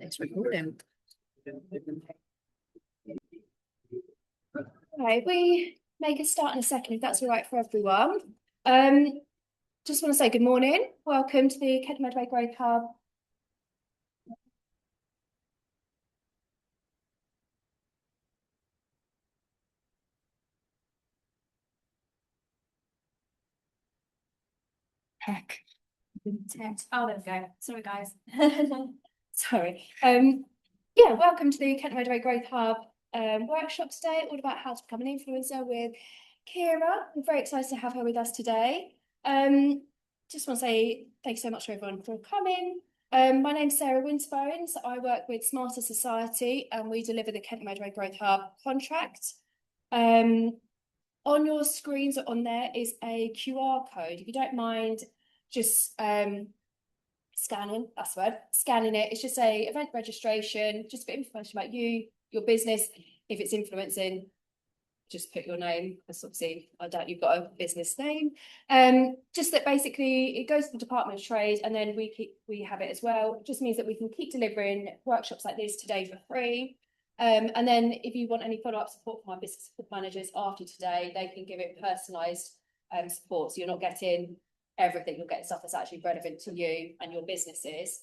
It's recording. Okay, we make a start in a second if that's all right for everyone. Just want to say good morning. Welcome to the Kent Medway Growth Hub. Heck. Oh, there we go. Sorry, guys. Sorry. Yeah, welcome to the Kent Medway Growth Hub workshop today, all about how to become an influencer with Ciara. I'm very excited to have her with us today. Just want to say thanks so much to everyone for coming. My name's Sarah Winterbones. I work with Smarter Society and we deliver the Kent Medway Growth Hub contract. On your screens on there is a QR code. If you don't mind just scanning, that's the word, scanning it. It's just a event registration, just a bit of information about you, your business. If it's influencing, just put your name, because obviously I doubt you've got a business name. Just that basically it goes to the Department of Trade and then we have it as well. It just means that we can keep delivering workshops like this today for free. And then if you want any follow-up support from our business support managers after today, they can give it personalised support. So you're not getting everything, you'll get stuff that's actually relevant to you and your businesses.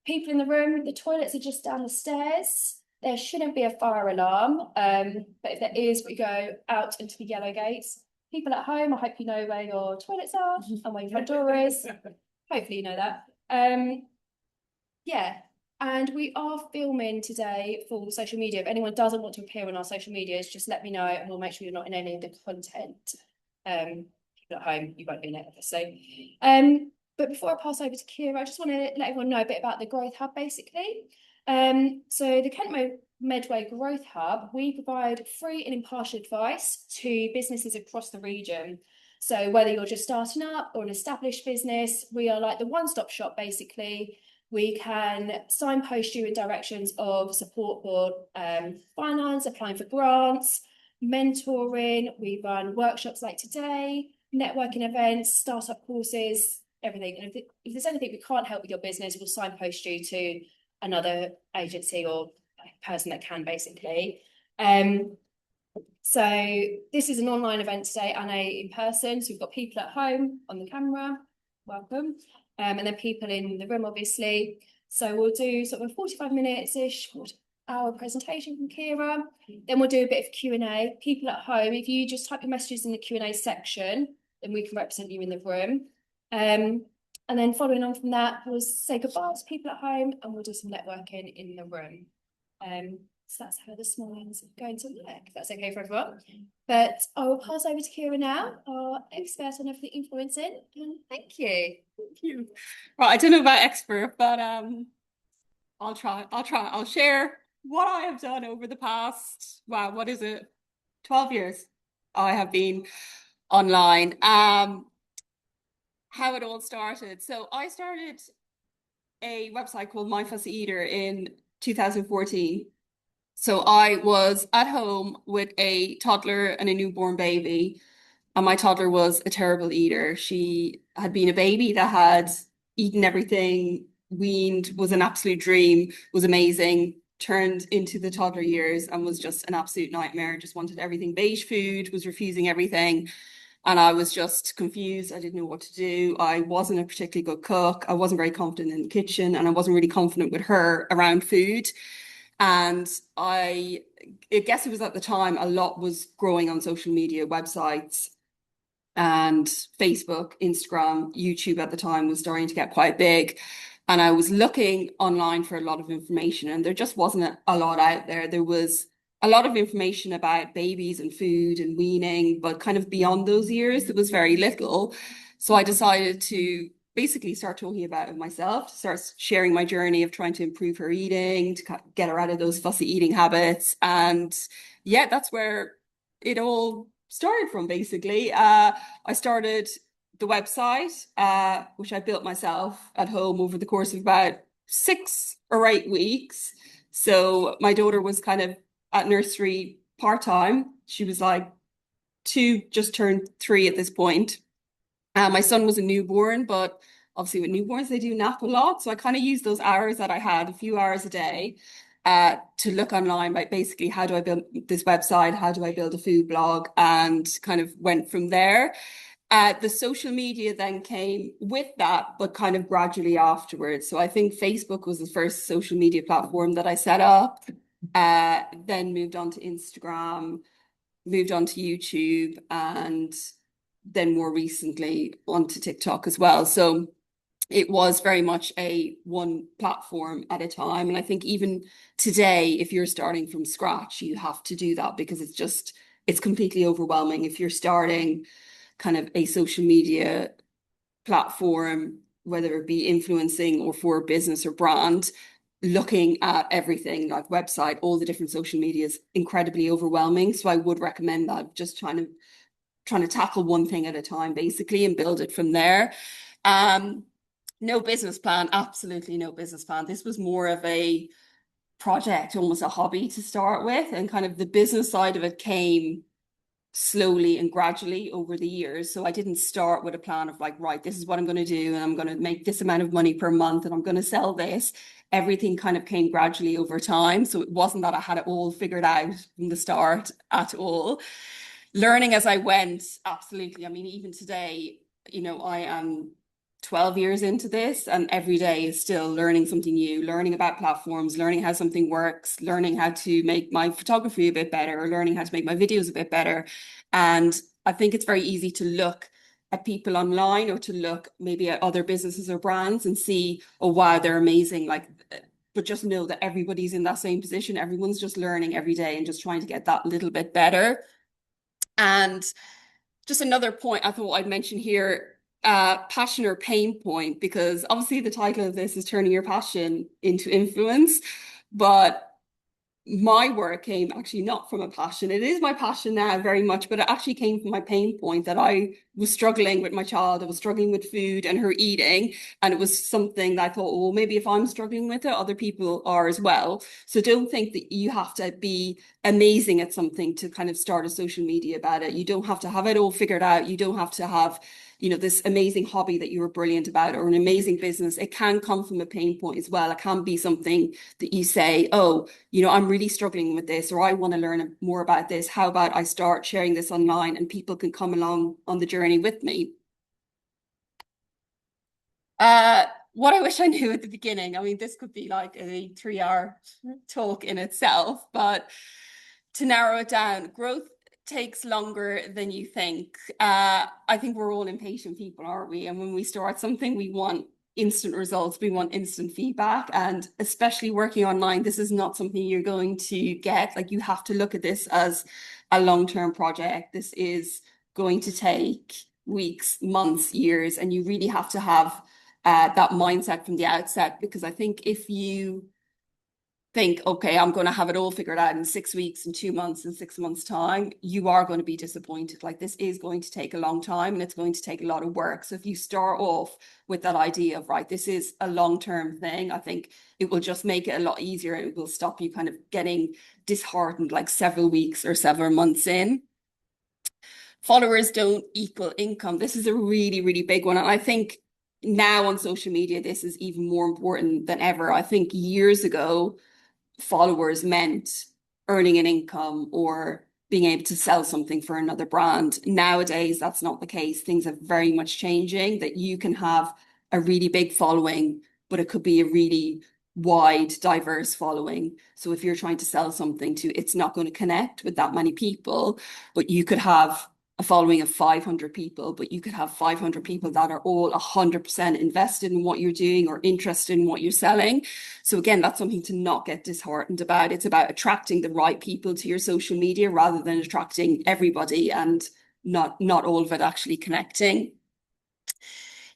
People in the room, the toilets are just down the stairs. There shouldn't be a fire alarm, but if there is, we go out into the yellow gates. People at home, I hope you know where your toilets are and where your front door is. Hopefully you know that. Yeah, and we are filming today for social media. If anyone doesn't want to appear on our social medias, just let me know and we'll make sure you're not in any of the content. People at home, you won't be in it, obviously. But before I pass over to Ciara, I just want to let everyone know a bit about the Growth Hub, basically. So the Kent Medway Growth Hub, we provide free and impartial advice to businesses across the region. So whether you're just starting up or an established business, we are like the one-stop shop, basically. We can signpost you in directions of support for finance, applying for grants, mentoring. We run workshops like today, networking events, startup courses, everything. And if there's anything we can't help with your business, we'll signpost you to another agency or person that can, basically. So this is an online event today and a in-person. So we've got people at home on the camera, welcome. And then people in the room, obviously. So we'll do sort of a 45 minutes-ish hour presentation from Ciara. Then we'll do a bit of Q&A. People at home, if you just type your messages in the Q&A section, then we can represent you in the room. And then following on from that, we'll say goodbye to people at home and we'll do some networking in the room. So that's how this morning's going to look, if that's okay for everyone. But I will pass over to Ciara now, our expert on everything influencing. And thank you. Thank you. Well, I don't know about expert, but I'll try. I'll share what I have done over the past, wow, what is it? 12 years I have been online. How it all started. So I started a website called My Fussy Eater in 2014. So I was at home with a toddler and a newborn baby, and my toddler was a terrible eater. She had been a baby that had eaten everything, weaned, was an absolute dream, was amazing, turned into the toddler years and was just an absolute nightmare, just wanted everything beige food, was refusing everything. And I was just confused. I didn't know what to do. I wasn't a particularly good cook. I wasn't very confident in the kitchen, and I wasn't really confident with her around food. And I guess it was at the time a lot was growing on social media, websites and Facebook, Instagram, YouTube at the time was starting to get quite big. And I was looking online for a lot of information and there just wasn't a lot out there. There was a lot of information about babies and food and weaning, but kind of beyond those years, there was very little. So I decided to basically start talking about it myself, to start sharing my journey of trying to improve her eating, to get her out of those fussy eating habits. And yeah, that's where it all started from, basically. I started the website, which I built myself at home over the course of about 6 or 8 weeks. So my daughter was kind of at nursery part-time. She was like 2, just turned 3 at this point. My son was a newborn, but obviously with newborns, they do nap a lot. So I kind of used those hours that I had, a few hours a day, to look online, like basically how do I build this website? How do I build a food blog? And kind of went from there. The social media then came with that, but kind of gradually afterwards. So I think Facebook was the first social media platform that I set up, then moved on to Instagram, moved on to YouTube, and then more recently onto TikTok as well. So it was very much a one platform at a time. And I think even today, if you're starting from scratch, you have to do that because it's completely overwhelming. If you're starting kind of a social media platform, whether it be influencing or for a business or brand, looking at everything like website, all the different social media is incredibly overwhelming. So I would recommend that just trying to tackle one thing at a time, basically, and build it from there. Um, no business plan, absolutely no business plan. This was more of a project, almost a hobby to start with, and kind of the business side of it came slowly and gradually over the years. So I didn't start with a plan of like, right, this is what I'm going to do, and I'm going to make this amount of money per month, and I'm going to sell this. Everything kind of came gradually over time. So it wasn't that I had it all figured out from the start at all. Learning as I went, absolutely. I mean, even today, I am 12 years into this, and every day is still learning something new, learning about platforms, learning how something works, learning how to make my photography a bit better, or learning how to make my videos a bit better. And I think it's very easy to look at people online or to look maybe at other businesses or brands and see, oh, wow, they're amazing. Like, but just know that everybody's in that same position. Everyone's just learning every day and just trying to get that little bit better. And just another point I thought I'd mention here, passion or pain point, because obviously the title of this is turning your passion into influence, but my work came actually not from a passion. It is my passion now very much, but it actually came from my pain point that I was struggling with my child. I was struggling with food and her eating. And it was something that I thought, well, maybe if I'm struggling with it, other people are as well. So don't think that you have to be amazing at something to kind of start a social media about it. You don't have to have it all figured out. You don't have to have this amazing hobby that you were brilliant about or an amazing business. It can come from a pain point as well. It can be something that you say, oh, I'm really struggling with this, or I want to learn more about this. How about I start sharing this online and people can come along on the journey with me? Uh, what I wish I knew at the beginning. I mean, this could be like a 3 hour talk in itself, but to narrow it down, growth takes longer than you think. I think we're all impatient people, aren't we? And when we start something, we want instant results, we want instant feedback. And especially working online, this is not something you're going to get. Like, you have to look at this as a long-term project. This is going to take weeks, months, years, and you really have to have that mindset from the outset, because I think if you think, okay, I'm going to have it all figured out in 6 weeks and 2 months and 6 months' time, you are going to be disappointed. Like, this is going to take a long time and it's going to take a lot of work. So if you start off with that idea of, right, this is a long-term thing, I think it will just make it a lot easier, and it will stop you kind of getting disheartened like several weeks or several months in. Followers don't equal income. This is a really, really big one. And I think now on social media, this is even more important than ever. I think years ago, followers meant earning an income or being able to sell something for another brand. Nowadays, that's not the case. Things are very much changing, that you can have a really big following, but it could be a really wide, diverse following. So if you're trying to sell something to, it's not going to connect with that many people, but you could have a following of 500 people, but you could have 500 people that are all 100% invested in what you're doing or interested in what you're selling. So again, that's something to not get disheartened about. It's about attracting the right people to your social media rather than attracting everybody and not all of it actually connecting.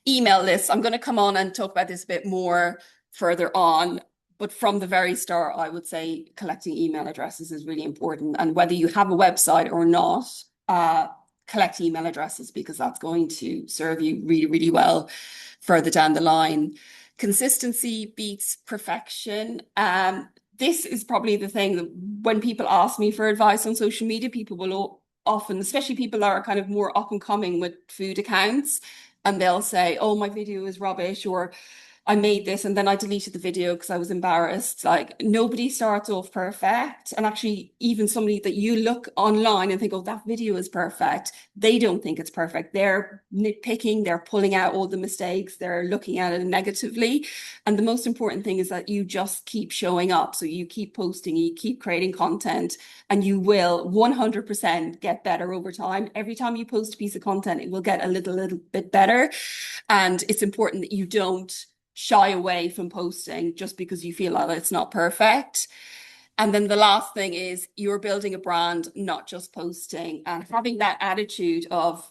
Email lists. I'm going to come on and talk about this a bit more further on. But from the very start, I would say collecting email addresses is really important. And whether you have a website or not, collect email addresses, because that's going to serve you really, really well further down the line. Consistency beats perfection. This is probably the thing that when people ask me for advice on social media, people will often, especially people that are kind of more up and coming with food accounts, and they'll say, oh, my video is rubbish, or I made this and then I deleted the video because I was embarrassed. Like nobody starts off perfect. And actually, even somebody that you look online and think, oh, that video is perfect, they don't think it's perfect. They're nitpicking, they're pulling out all the mistakes, they're looking at it negatively. And the most important thing is that you just keep showing up. So you keep posting, you keep creating content, and you will 100% get better over time. Every time you post a piece of content, it will get a little bit better. And it's important that you don't shy away from posting just because you feel like it's not perfect. And then the last thing is you're building a brand, not just posting, and having that attitude of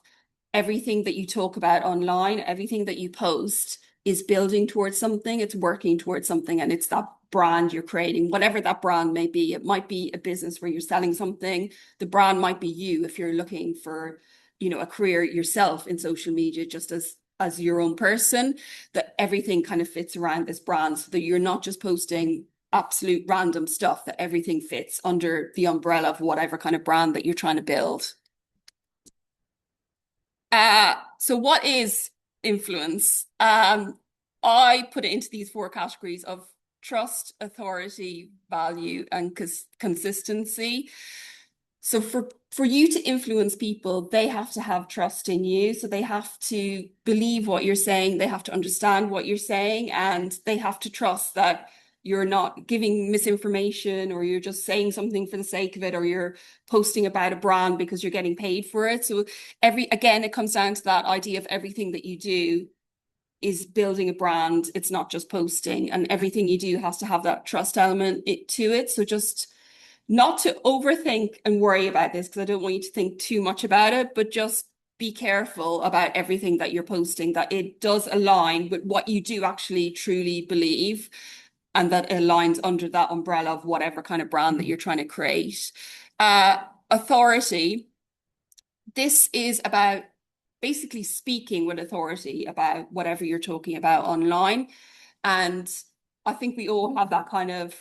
everything that you talk about online, everything that you post is building towards something, it's working towards something, and it's that brand you're creating, whatever that brand may be. It might be a business where you're selling something. The brand might be you if you're looking for, a career yourself in social media, just as your own person, that everything kind of fits around this brand so that you're not just posting absolute random stuff, that everything fits under the umbrella of whatever kind of brand that you're trying to build. So what is influence? I put it into these four categories of trust, authority, value, and consistency. So for you to influence people, they have to have trust in you. So they have to believe what you're saying, they have to understand what you're saying, and they have to trust that you're not giving misinformation, or you're just saying something for the sake of it, or you're posting about a brand because you're getting paid for it. So again, it comes down to that idea of everything that you do is building a brand. It's not just posting, and everything you do has to have that trust element to it. So just not to overthink and worry about this, because I don't want you to think too much about it, but just be careful about everything that you're posting, that it does align with what you do actually truly believe, and that it aligns under that umbrella of whatever kind of brand that you're trying to create. Authority. This is about basically speaking with authority about whatever you're talking about online. And I think we all have that kind of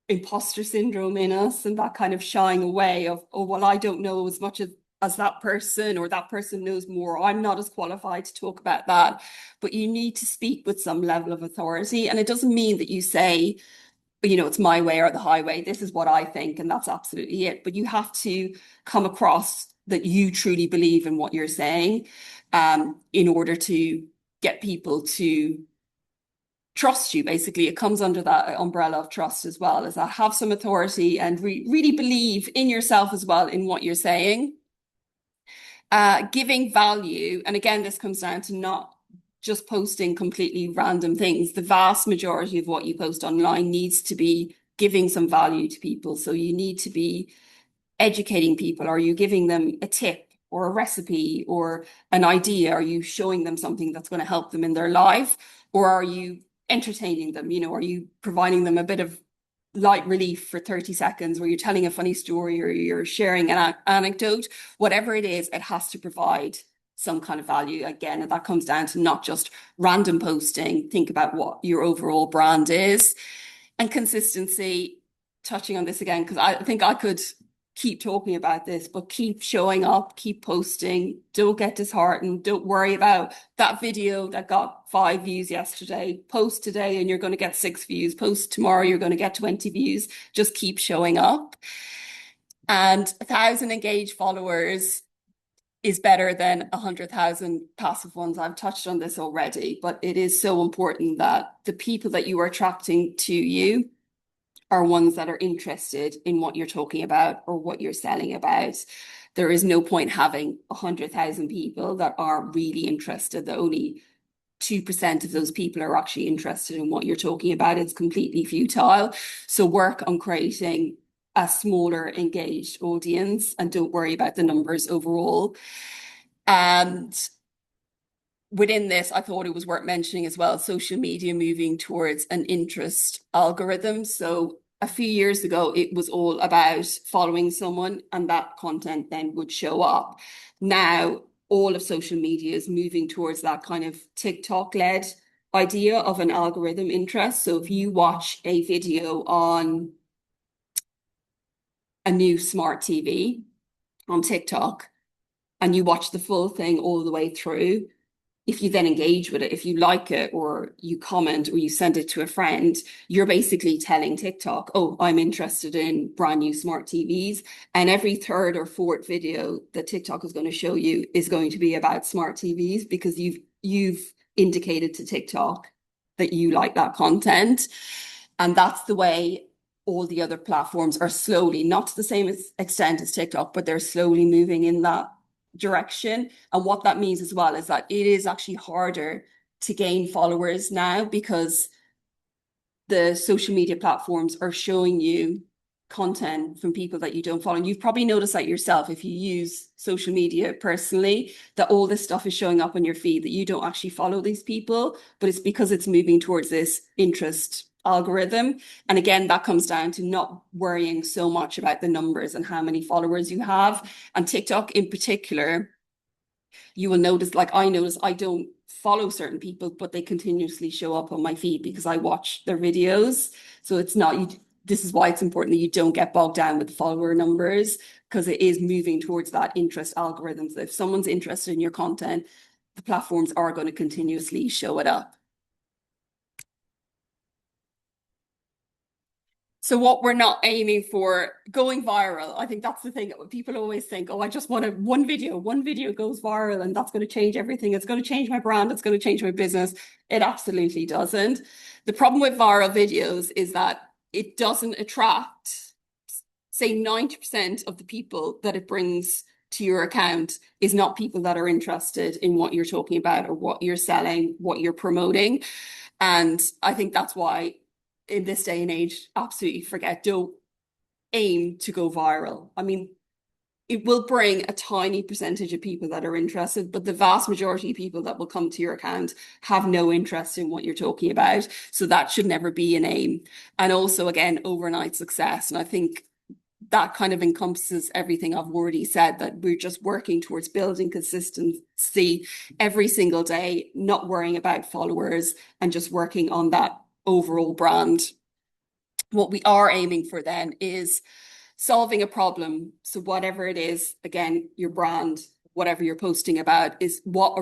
imposter syndrome in us, and that kind of shying away of, oh, well, I don't know as much as that person, or that person knows more. I'm not as qualified to talk about that. But you need to speak with some level of authority. And it doesn't mean that you say, it's my way or the highway. This is what I think, and that's absolutely it. But you have to come across that you truly believe in what you're saying, in order to get people to trust you. Basically, it comes under that umbrella of trust as well, as that have some authority and really believe in yourself as well, in what you're saying. Giving value. And again, this comes down to not just posting completely random things. The vast majority of what you post online needs to be giving some value to people. So you need to be educating people. Are you giving them a tip or a recipe or an idea? Are you showing them something that's going to help them in their life? Or are you entertaining them? Are you providing them a bit of light relief for 30 seconds, where you're telling a funny story or you're sharing an anecdote? Whatever it is, it has to provide some kind of value. Again, and that comes down to not just random posting. Think about what your overall brand is. And consistency, touching on this again, because I think I could keep talking about this, but keep showing up, keep posting, don't get disheartened, don't worry about that video that got 5 views yesterday. Post today and you're going to get 6 views. Post tomorrow, you're going to get 20 views. Just keep showing up. And 1,000 engaged followers is better than 100,000 passive ones. I've touched on this already, but it is so important that the people that you are attracting to you are ones that are interested in what you're talking about or what you're selling about. There is no point having 100,000 people that are really interested. The only 2% of those people are actually interested in what you're talking about. It's completely futile. So work on creating a smaller engaged audience and don't worry about the numbers overall. And within this, I thought it was worth mentioning as well, social media moving towards an interest algorithm. So a few years ago, it was all about following someone and that content then would show up. Now, all of social media is moving towards that kind of TikTok-led idea of an algorithm interest. So if you watch a video on a new smart TV on TikTok and you watch the full thing all the way through, if you then engage with it, if you like it or you comment or you send it to a friend, you're basically telling TikTok, oh, I'm interested in brand new smart TVs. And every third or fourth video that TikTok is going to show you is going to be about smart TVs because you've indicated to TikTok that you like that content. And that's the way all the other platforms are slowly, not to the same extent as TikTok, but they're slowly moving in that direction. And what that means as well is that it is actually harder to gain followers now because the social media platforms are showing you content from people that you don't follow. And you've probably noticed that yourself if you use social media personally, that all this stuff is showing up on your feed that you don't actually follow these people, but it's because it's moving towards this interest algorithm. And again, that comes down to not worrying so much about the numbers and how many followers you have. And TikTok in particular, you will notice, like I notice, I don't follow certain people, but they continuously show up on my feed because I watch their videos. So it's not, this is why it's important that you don't get bogged down with the follower numbers because it is moving towards that interest algorithm. So if someone's interested in your content, the platforms are going to continuously show it up. So what we're not aiming for, going viral. I think that's the thing that people always think, oh, I just want one video goes viral and that's going to change everything. It's going to change my brand. It's going to change my business. It absolutely doesn't. The problem with viral videos is that it doesn't attract, say 90% of the people that it brings to your account is not people that are interested in what you're talking about or what you're selling, what you're promoting. And I think that's why in this day and age, absolutely don't aim to go viral. I mean, it will bring a tiny percentage of people that are interested, but the vast majority of people that will come to your account have no interest in what you're talking about. So that should never be an aim. And also, again, overnight success. And I think that kind of encompasses everything I've already said, that we're just working towards building consistency every single day, not worrying about followers and just working on that overall brand. What we are aiming for then is solving a problem. So whatever it is, again, your brand, whatever you're posting about, is what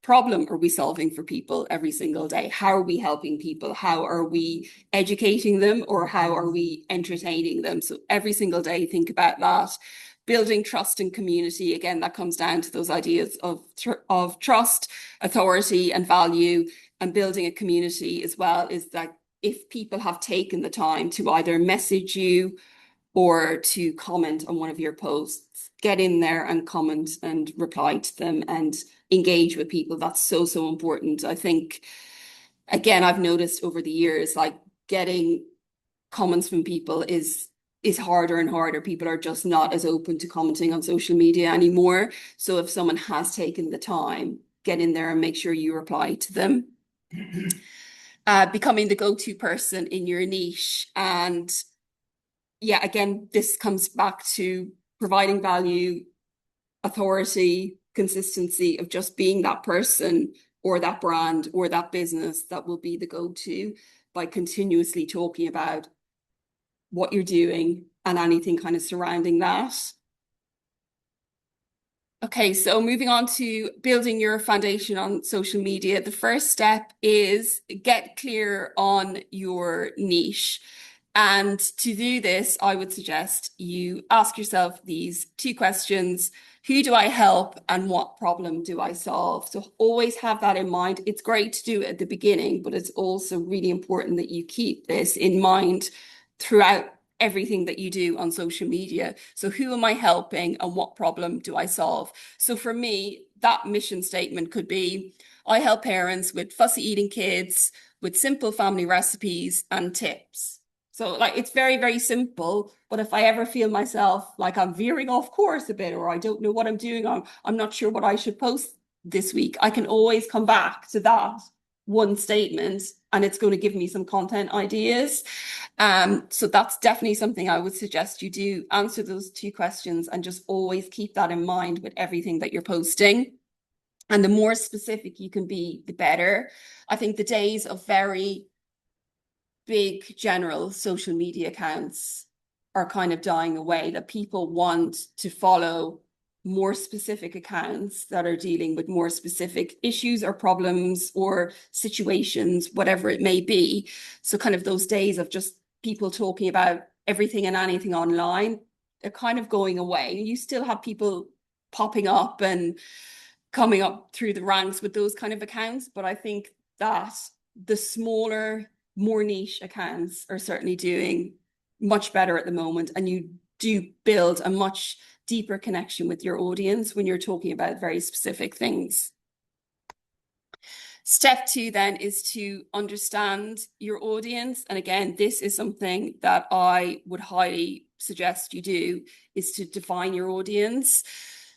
problem are we solving for people every single day? How are we helping people? How are we educating them, or how are we entertaining them? So every single day, think about that. Building trust and community. Again, that comes down to those ideas of trust, authority, and value. And building a community as well is that if people have taken the time to either message you or to comment on one of your posts, get in there and comment and reply to them and engage with people. That's so, so important. I think, again, I've noticed over the years, like getting comments from people is harder and harder. People are just not as open to commenting on social media anymore. So if someone has taken the time, get in there and make sure you reply to them. Becoming the go-to person in your niche. And yeah, again, this comes back to providing value, authority, consistency of just being that person or that brand or that business that will be the go-to by continuously talking about what you're doing and anything kind of surrounding that. Okay, so moving on to building your foundation on social media. The first step is get clear on your niche. And to do this, I would suggest you ask yourself these two questions. Who do I help and what problem do I solve? So always have that in mind. It's great to do it at the beginning, but it's also really important that you keep this in mind throughout everything that you do on social media. So who am I helping and what problem do I solve? So for me, that mission statement could be, I help parents with fussy eating kids, with simple family recipes and tips. So like, it's very, very simple. But if I ever feel myself like I'm veering off course a bit, or I don't know what I'm doing, I'm not sure what I should post this week, I can always come back to that one statement and it's going to give me some content ideas. So that's definitely something I would suggest you do. Answer those two questions and just always keep that in mind with everything that you're posting. And the more specific you can be, the better. I think the days of very big general social media accounts are kind of dying away, that people want to follow more specific accounts that are dealing with more specific issues or problems or situations, whatever it may be. So kind of those days of just people talking about everything and anything online, they're kind of going away. You still have people popping up and coming up through the ranks with those kind of accounts, but I think that the smaller, more niche accounts are certainly doing much better at the moment, and you do build a much deeper connection with your audience when you're talking about very specific things. Step 2 then is to understand your audience. And again, this is something that I would highly suggest you do, is to define your audience.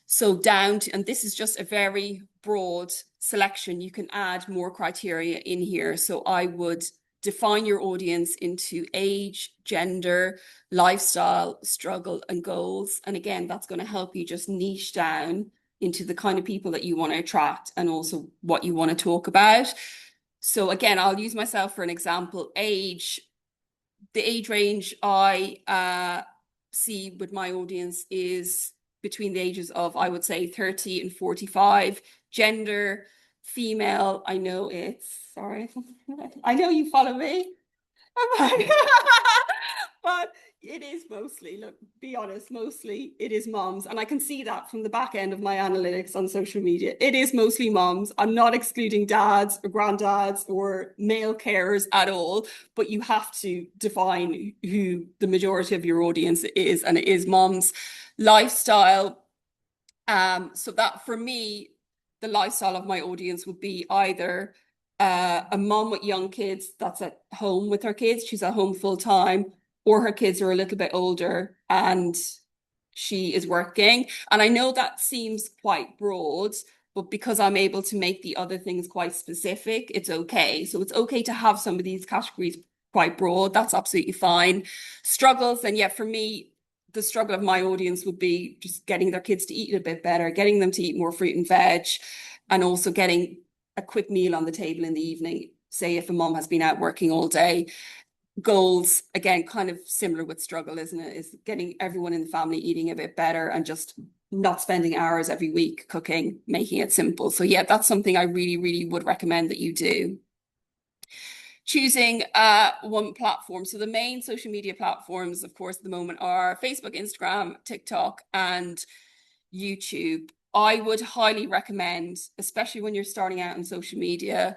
So down to, and this is just a very broad selection, you can add more criteria in here. So I would define your audience into age, gender, lifestyle, struggle, and goals. And again, that's going to help you just niche down into the kind of people that you want to attract and also what you want to talk about. So again, I'll use myself for an example. Age, the age range I see with my audience is between the ages of, I would say, 30 and 45. Gender, female. I know it's, sorry, I know you follow me. But it is mostly, look, be honest, mostly it is moms. And I can see that from the back end of my analytics on social media. It is mostly moms. I'm not excluding dads or granddads or male carers at all, but you have to define who the majority of your audience is, and it is moms. Lifestyle. So that for me, the lifestyle of my audience would be either a mom with young kids that's at home with her kids, she's at home full time, or her kids are a little bit older and she is working. And I know that seems quite broad, but because I'm able to make the other things quite specific, it's okay. So it's okay to have some of these categories quite broad. That's absolutely fine. Struggles, and yeah, for me, the struggle of my audience would be just getting their kids to eat a bit better, getting them to eat more fruit and veg, and also getting a quick meal on the table in the evening. Say if a mom has been out working all day. Goals, again, kind of similar with struggle, isn't it? Is getting everyone in the family eating a bit better and just not spending hours every week cooking, making it simple. So yeah, that's something I really, really would recommend that you do. Choosing one platform. So the main social media platforms, of course, at the moment are Facebook, Instagram, TikTok, and YouTube. I would highly recommend, especially when you're starting out in social media,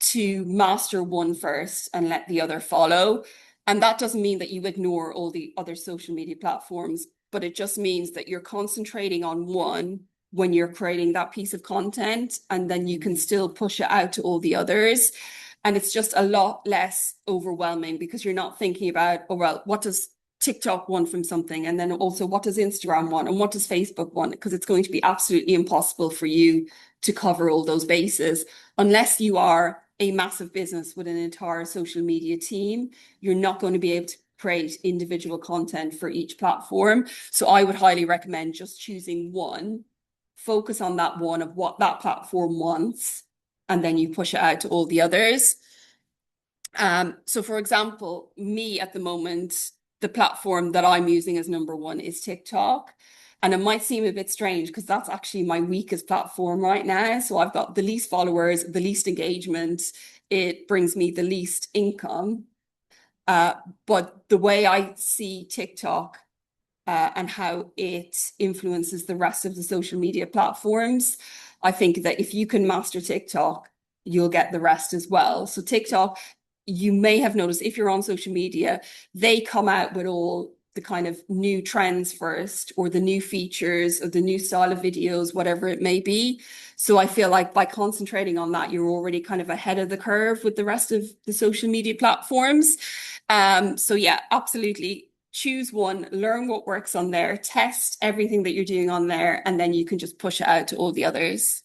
to master one first and let the other follow. And that doesn't mean that you ignore all the other social media platforms, but it just means that you're concentrating on one when you're creating that piece of content, and then you can still push it out to all the others. And it's just a lot less overwhelming because you're not thinking about, oh, well, what does TikTok want from something? And then also, what does Instagram want? And what does Facebook want? Because it's going to be absolutely impossible for you to cover all those bases unless you are a massive business with an entire social media team. You're not going to be able to create individual content for each platform. So I would highly recommend just choosing one, focus on that one of what that platform wants, and then you push it out to all the others. So for example, me at the moment, the platform that I'm using as number one is TikTok. And it might seem a bit strange because that's actually my weakest platform right now. So I've got the least followers, the least engagement. It brings me the least income. But the way I see TikTok and how it influences the rest of the social media platforms, I think that if you can master TikTok, you'll get the rest as well. So TikTok, you may have noticed if you're on social media, they come out with all the kind of new trends first, or the new features, or the new style of videos, whatever it may be. So I feel like by concentrating on that, you're already kind of ahead of the curve with the rest of the social media platforms. So yeah, absolutely. Choose one, learn what works on there, test everything that you're doing on there, and then you can just push it out to all the others.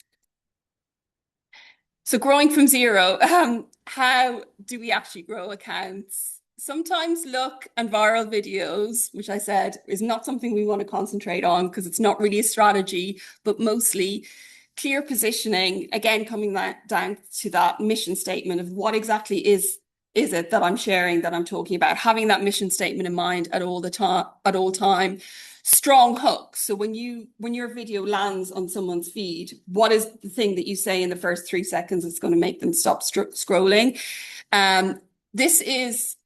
So growing from zero, how do we actually grow accounts? Sometimes look and viral videos, which I said is not something we want to concentrate on because it's not really a strategy, but mostly clear positioning. Again, coming down to that mission statement of what exactly is it that I'm sharing, that I'm talking about, having that mission statement in mind at all time. strong hook. So when your video lands on someone's feed, what is the thing that you say in the first 3 seconds that's going to make them stop scrolling? This is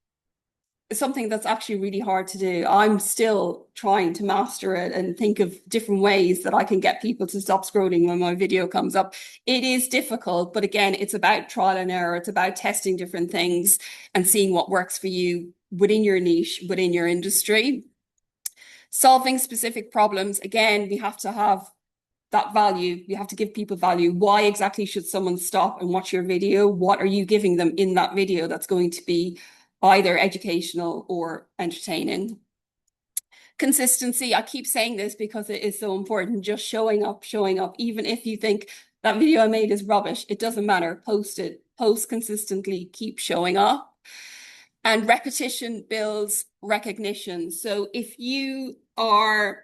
something that's actually really hard to do. I'm still trying to master it and think of different ways that I can get people to stop scrolling when my video comes up. It is difficult, but again, it's about trial and error. It's about testing different things and seeing what works for you within your niche, within your industry. Solving specific problems, again, we have to have that value. You have to give people value. Why exactly should someone stop and watch your video? What are you giving them in that video that's going to be either educational or entertaining? Consistency. I keep saying this because it is so important. Just showing up. Even if you think that video I made is rubbish, it doesn't matter. Post it. Post consistently. Keep showing up. And repetition builds recognition. So if you are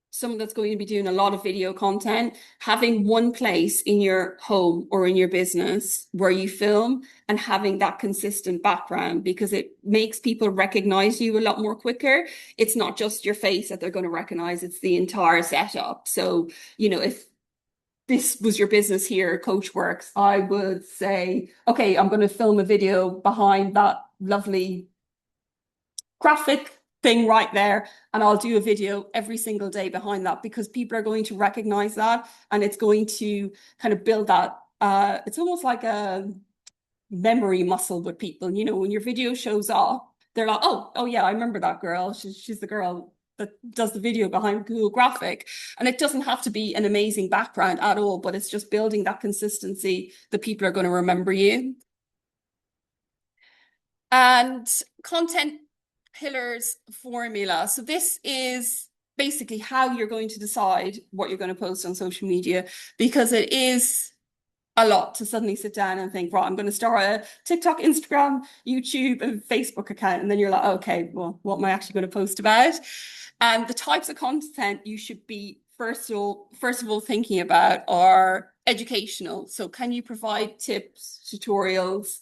someone that's going to be doing a lot of video content, having one place in your home or in your business where you film and having that consistent background, because it makes people recognize you a lot more quicker. It's not just your face that they're going to recognize, it's the entire setup. So, if this was your business here, Coachworks, I would say, okay, I'm going to film a video behind that lovely graphic thing right there, and I'll do a video every single day behind that, because people are going to recognize that, and it's going to kind of build that it's almost like a memory muscle with people. When your video shows up, they're like, oh yeah, I remember that girl. She's the girl that does the video behind Google Graphic. And it doesn't have to be an amazing background at all, but it's just building that consistency that people are going to remember you. And content pillars formula. So this is basically how you're going to decide what you're going to post on social media, because it is a lot to suddenly sit down and think, right, I'm going to start a TikTok, Instagram, YouTube, and Facebook account. And then you're like, okay, well, what am I actually going to post about? And the types of content you should be first of all thinking about are educational. So can you provide tips, tutorials?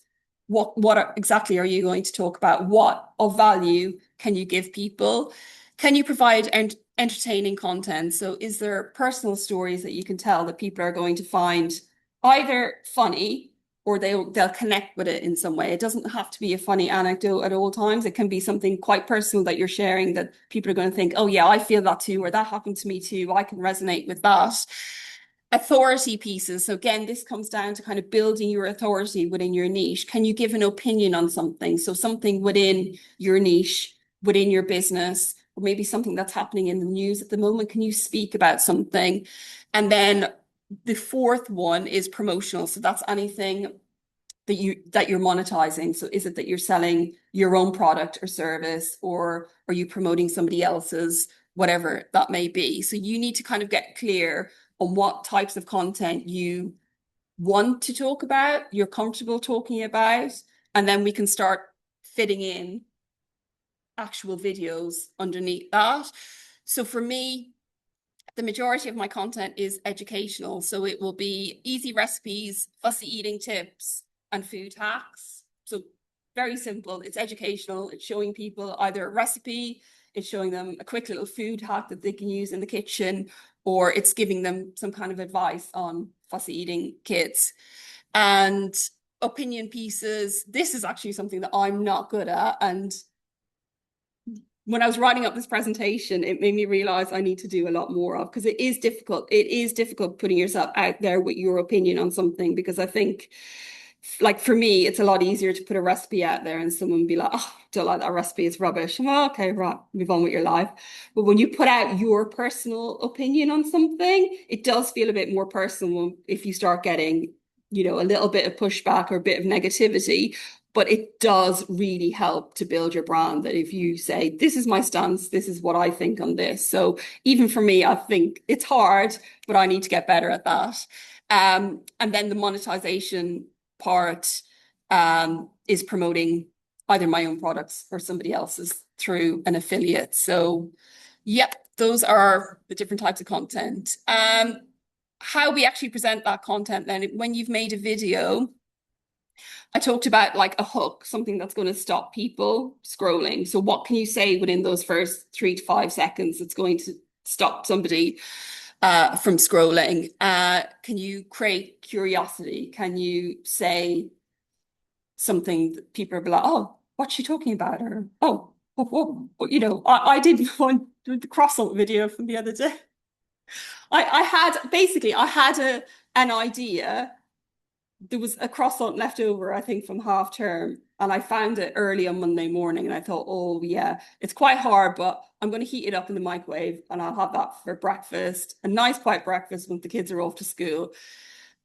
What exactly are you going to talk about? What of value can you give people? Can you provide entertaining content? So is there personal stories that you can tell that people are going to find either funny or they'll connect with it in some way? It doesn't have to be a funny anecdote at all times. It can be something quite personal that you're sharing that people are going to think, oh yeah, I feel that too, or that happened to me too. I can resonate with that. Authority pieces. So again, this comes down to kind of building your authority within your niche. Can you give an opinion on something? So something within your niche, within your business, or maybe something that's happening in the news at the moment. Can you speak about something? And then the fourth one is promotional. So that's anything that you're monetizing. So is it that you're selling your own product or service, or are you promoting somebody else's, whatever that may be? So you need to kind of get clear on what types of content you want to talk about, you're comfortable talking about, and then we can start fitting in actual videos underneath that. So for me, the majority of my content is educational. So it will be easy recipes, fussy eating tips, and food hacks. So very simple. It's educational. It's showing people either a recipe, it's showing them a quick little food hack that they can use in the kitchen, or it's giving them some kind of advice on fussy eating kids. And opinion pieces. This is actually something that I'm not good at. And when I was writing up this presentation, it made me realize I need to do a lot more of, because it is difficult. It is difficult putting yourself out there with your opinion on something, because I think, like for me, it's a lot easier to put a recipe out there and someone be like, oh, don't like that recipe, it's rubbish. Well, okay, right, move on with your life. But when you put out your personal opinion on something, it does feel a bit more personal if you start getting, a little bit of pushback or a bit of negativity. But it does really help to build your brand, that if you say, this is my stance, this is what I think on this. So even for me, I think it's hard, but I need to get better at that. And then the monetization part is promoting either my own products or somebody else's through an affiliate. So yep, those are the different types of content. How we actually present that content then, when you've made a video, I talked about like a hook, something that's going to stop people scrolling. So what can you say within those first 3 to 5 seconds that's going to stop somebody from scrolling? Can you create curiosity? Can you say something that people are like, oh, what's she talking about? Or, oh, you know, I did one the croissant video from the other day. I had an idea. There was a croissant left over, I think, from half term, and I found it early on Monday morning, and I thought, oh yeah, it's quite hard, but I'm going to heat it up in the microwave, and I'll have that for breakfast, a nice quiet breakfast when the kids are off to school.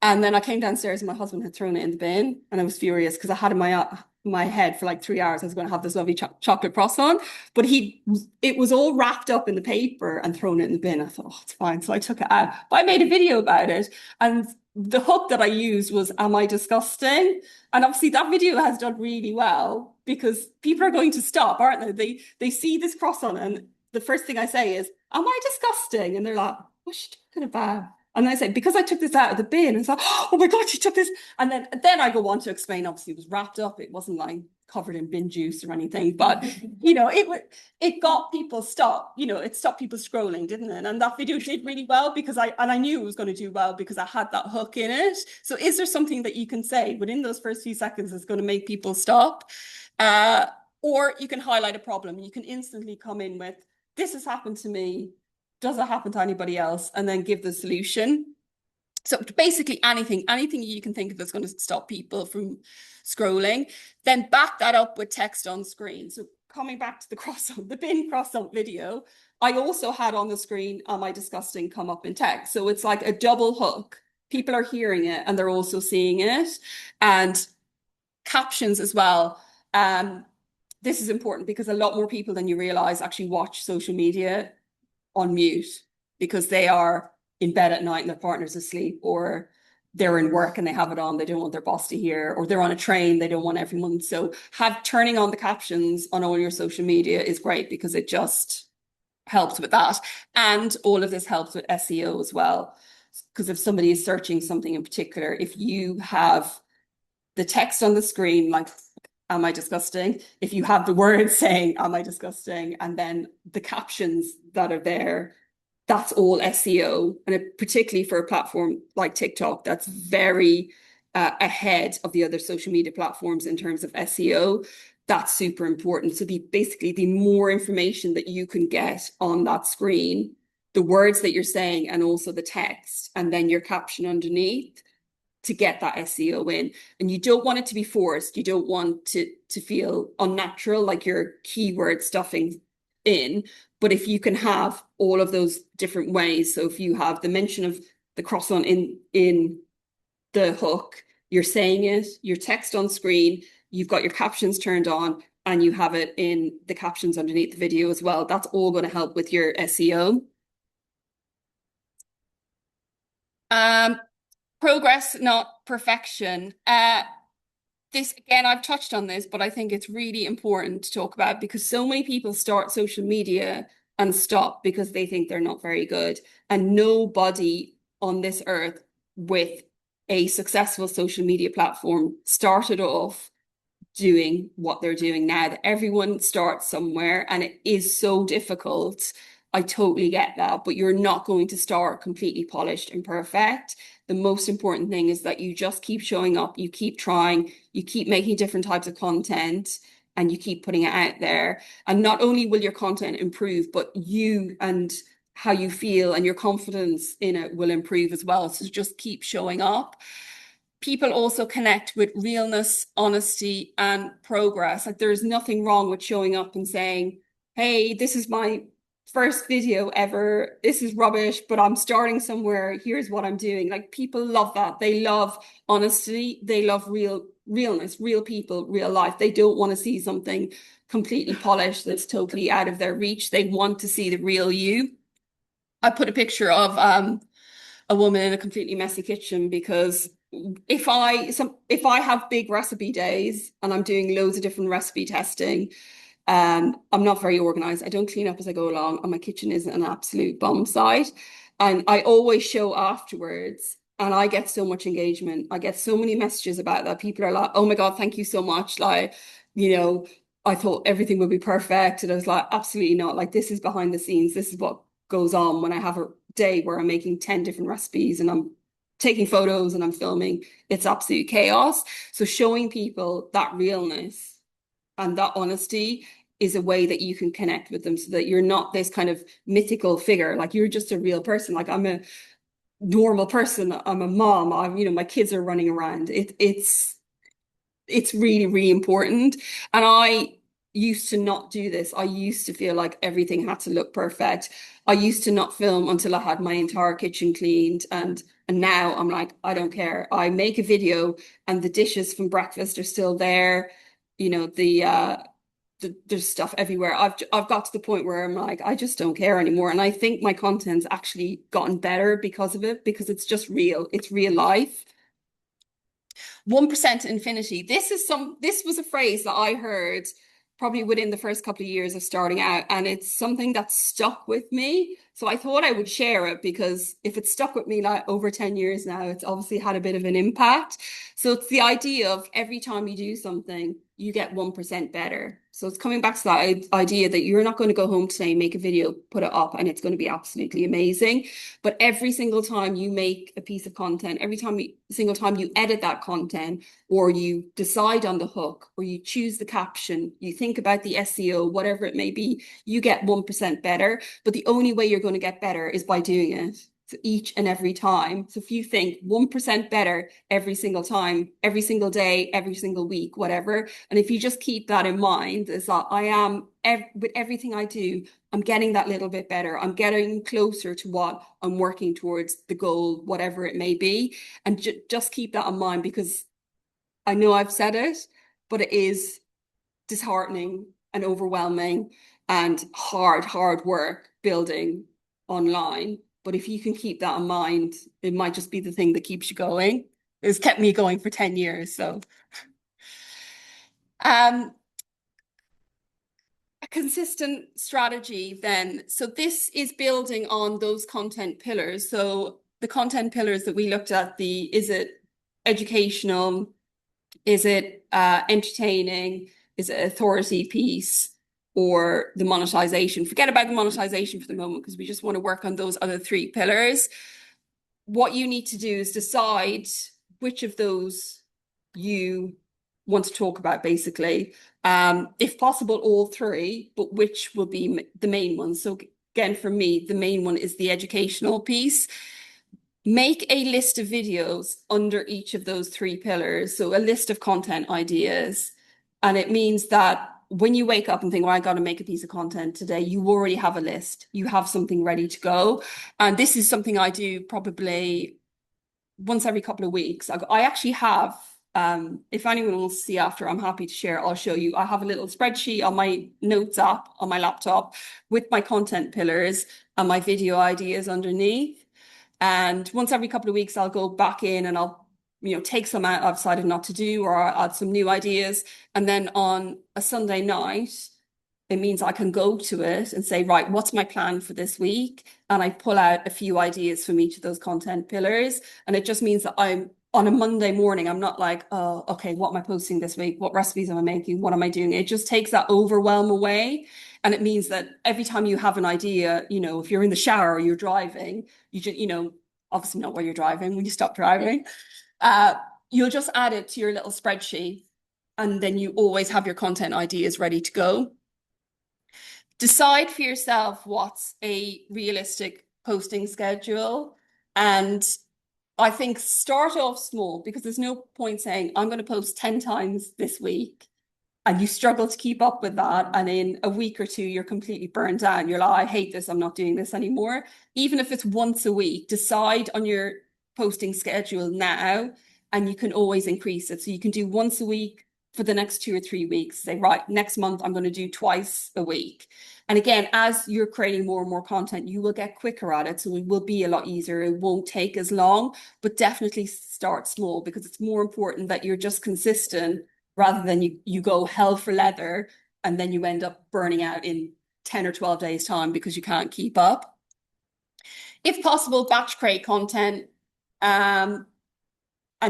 And then I came downstairs and my husband had thrown it in the bin, and I was furious because I had in my head for like 3 hours I was going to have this lovely chocolate croissant, but it was all wrapped up in the paper and thrown it in the bin. I thought, oh, it's fine. So I took it out, but I made a video about it, and the hook that I used was, "Am I disgusting?" And obviously that video has done really well because people are going to stop, aren't they? They see this croissant, and the first thing I say is, "Am I disgusting?" And they're like, "What's she talking about?" And I said, because I took this out of the bin, and it's like, oh my God, you took this. And then I go on to explain, obviously, it was wrapped up. It wasn't like covered in bin juice or anything. But, you know, it got people stopped, you know, it stopped people scrolling, didn't it? And that video did really well because I knew it was going to do well because I had that hook in it. So is there something that you can say within those first few seconds that's going to make people stop? Or you can highlight a problem. You can instantly come in with, this has happened to me. Does it happen to anybody else? And then give the solution. So basically anything you can think of that's going to stop people from scrolling, then back that up with text on screen. So coming back to the bin croissant video, I also had on the screen, "Am I disgusting?" come up in text. So it's like a double hook. People are hearing it and they're also seeing it. And captions as well. This is important because a lot more people than you realize actually watch social media on mute because they are in bed at night and their partner's asleep, or they're in work and they have it on, they don't want their boss to hear, or they're on a train, they don't want everyone. So turning on the captions on all your social media is great because it just helps with that. And all of this helps with SEO as well. Because if somebody is searching something in particular, if you have the text on the screen, like, "Am I disgusting?" If you have the words saying, "Am I disgusting?" and then the captions that are there, that's all SEO. And particularly for a platform like TikTok, that's very ahead of the other social media platforms in terms of SEO. That's super important. So basically, the more information that you can get on that screen, the words that you're saying, and also the text, and then your caption underneath, to get that SEO in. And you don't want it to be forced. You don't want to feel unnatural, like you're keyword stuffing in. But if you can have all of those different ways, so if you have the mention of the croissant in the hook, you're saying it, your text on screen, you've got your captions turned on, and you have it in the captions underneath the video as well. That's all going to help with your SEO. Progress, not perfection. This again, I've touched on this, but I think it's really important to talk about because so many people start social media and stop because they think they're not very good. And nobody on this earth with a successful social media platform started off doing what they're doing now. That everyone starts somewhere and it is so difficult. I totally get that, but you're not going to start completely polished and perfect. The most important thing is that you just keep showing up, you keep trying, you keep making different types of content, and you keep putting it out there. And not only will your content improve, but you and how you feel and your confidence in it will improve as well. So just keep showing up. People also connect with realness, honesty, and progress. Like there's nothing wrong with showing up and saying, "Hey, this is my first video ever. This is rubbish, but I'm starting somewhere. Here's what I'm doing." Like people love that. They love honesty. They love realness, real people, real life. They don't want to see something completely polished that's totally out of their reach. They want to see the real you. I put a picture of a woman in a completely messy kitchen because if I have big recipe days and I'm doing loads of different recipe testing, I'm not very organized. I don't clean up as I go along, and my kitchen is an absolute bomb site. And I always show afterwards And I get so much engagement. I get so many messages about that. People are like, oh my God, thank you so much. Like, you know, I thought everything would be perfect. And I was like, absolutely not. Like, this is behind the scenes. This is what goes on when I have a day where I'm making 10 different recipes and I'm taking photos and I'm filming. It's absolute chaos. So showing people that realness and that honesty is a way that you can connect with them so that you're not this kind of mythical figure. Like, you're just a real person. Like, I'm a normal person. I'm a mom. My kids are running around. It's really, really important. And I used to not do this. I used to feel like everything had to look perfect. I used to not film until I had my entire kitchen cleaned. And now I'm like, I don't care. I make a video and the dishes from breakfast are still there. You know, there's stuff everywhere. I've got to the point where I'm like, I just don't care anymore. And I think my content's actually gotten better because of it, because it's just real. It's real life. 1% infinity. This was a phrase that I heard probably within the first couple of years of starting out, and it's something that stuck with me. So I thought I would share it because if it's stuck with me like over 10 years now, it's obviously had a bit of an impact. So it's the idea of every time you do something, you get 1% better. So it's coming back to that idea that you're not going to go home today, make a video, put it up, and it's going to be absolutely amazing. But every single time you make a piece of content, single time you edit that content, or you decide on the hook, or you choose the caption, you think about the SEO, whatever it may be, you get 1% better. But the only way you're going to get better is by doing it. So each and every time. So if you think 1% better every single time, every single day, every single week, whatever, and if you just keep that in mind, is that with everything I do, I'm getting that little bit better. I'm getting closer to what I'm working towards, the goal, whatever it may be. And just keep that in mind, because I know I've said it, but it is disheartening and overwhelming and hard work building online. But if you can keep that in mind, it might just be the thing that keeps you going. It's kept me going for 10 years. So, um, a consistent strategy then. So this is building on those content pillars. So the content pillars that we looked at, is it educational? Is it entertaining? Is it authority piece? Or the monetization? Forget about the monetization for the moment, because we just want to work on those other three pillars. What you need to do is decide which of those you want to talk about, basically. If possible, all three, but which will be the main one. So again, for me, the main one is the educational piece. Make a list of videos under each of those three pillars. So a list of content ideas. And it means that when you wake up and think, well, I got to make a piece of content today, you already have a list. You have something ready to go. And this is something I do probably once every couple of weeks. I actually have, if anyone wants to see after, I'm happy to share. I'll show you. I have a little spreadsheet on my notes app on my laptop with my content pillars and my video ideas underneath. And once every couple of weeks, I'll go back in and I'll, take some out I've decided not to do, or I'll add some new ideas. And then on a Sunday night, it means I can go to it and say, right, what's my plan for this week? And I pull out a few ideas from each of those content pillars. And it just means that I'm on a Monday morning, I'm not like, oh, okay, what am I posting this week? What recipes am I making? What am I doing? It just takes that overwhelm away. And it means that every time you have an idea, if you're in the shower or you're driving, you just, obviously not while you're driving, when you stop driving, you'll just add it to your little spreadsheet. And then you always have your content ideas ready to go. Decide for yourself what's a realistic posting schedule. And I think start off small, because there's no point saying, I'm going to post 10 times this week, and you struggle to keep up with that. And in a week or two, you're completely burnt out. You're like, I hate this. I'm not doing this anymore. Even if it's once a week, decide on your posting schedule now, and you can always increase it. So you can do once a week for the next 2 or 3 weeks. Say, right, next month, I'm going to do twice a week. And again, as you're creating more and more content, you will get quicker at it. So it will be a lot easier. It won't take as long, but definitely start small, because it's more important that you're just consistent, rather than you go hell for leather and then you end up burning out in 10 or 12 days time because you can't keep up. If possible, batch create content. And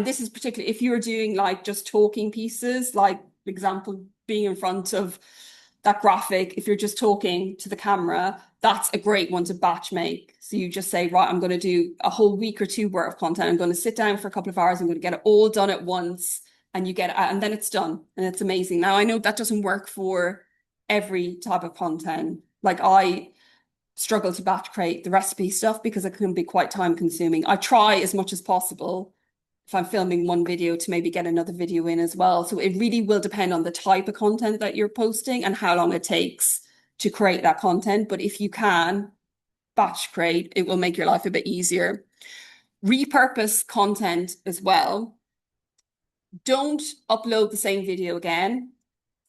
this is particularly if you're doing like just talking pieces, like for example, being in front of that graphic, if you're just talking to the camera, that's a great one to batch make. So you just say, right, I'm going to do a whole week or two worth of content. I'm going to sit down for a couple of hours. I'm going to get it all done at once. And you get it, and then it's done. And it's amazing. Now, I know that doesn't work for every type of content. Like I struggle to batch create the recipe stuff because it can be quite time consuming. I try as much as possible if I'm filming one video to maybe get another video in as well. So it really will depend on the type of content that you're posting and how long it takes to create that content. But if you can batch create, it will make your life a bit easier. Repurpose content as well. Don't upload the same video again.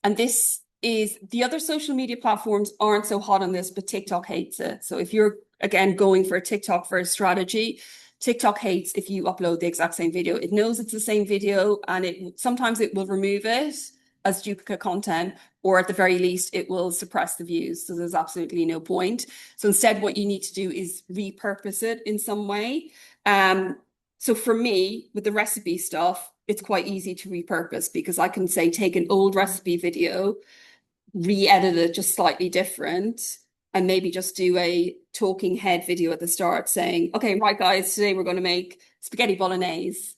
And this is the other social media platforms aren't so hot on this, but TikTok hates it. So if you're again going for a TikTok first strategy, TikTok hates if you upload the exact same video. It knows it's the same video and sometimes it will remove it as duplicate content, or at the very least, it will suppress the views. So there's absolutely no point. So instead, what you need to do is repurpose it in some way. So for me, with the recipe stuff, it's quite easy to repurpose because I can say, take an old recipe video, re-edit it just slightly different, and maybe just do a talking head video at the start saying, okay, right, guys, today we're going to make spaghetti bolognese.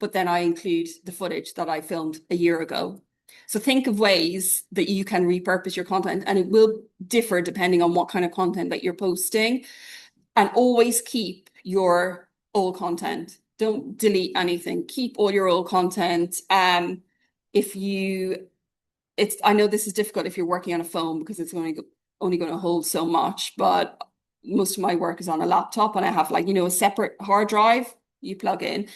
But then I include the footage that I filmed a year ago. So think of ways that you can repurpose your content, and it will differ depending on what kind of content that you're posting. And always keep your old content. Don't delete anything. Keep all your old content. I know this is difficult if you're working on a phone because it's only going to hold so much, but most of my work is on a laptop and I have a separate hard drive you plug in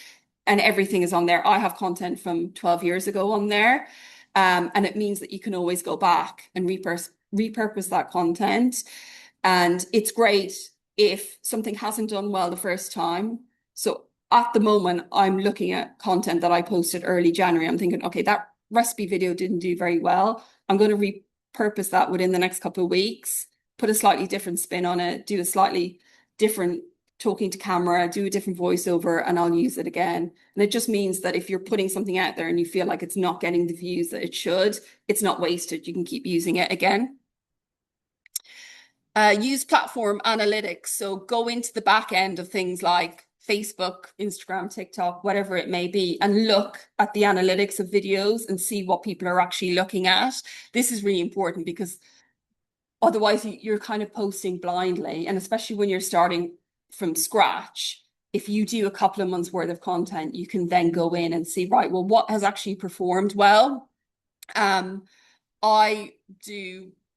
and everything is on there. I have content from 12 years ago on there. And it means that you can always go back and repurpose that content. And it's great if something hasn't done well the first time. So at the moment, I'm looking at content that I posted early January. I'm thinking, okay, that recipe video didn't do very well. I'm going to repurpose that within the next couple of weeks, put a slightly different spin on it, do a slightly different talking to camera, do a different voiceover, and I'll use it again. And it just means that if you're putting something out there and you feel like it's not getting the views that it should, it's not wasted. You can keep using it again. Use platform analytics. So go into the back end of things like Facebook, Instagram, TikTok, whatever it may be, and look at the analytics of videos and see what people are actually looking at. This is really important because otherwise you're kind of posting blindly. And especially when you're starting from scratch, if you do a couple of months worth of content, you can then go in and see, right, well, what has actually performed well?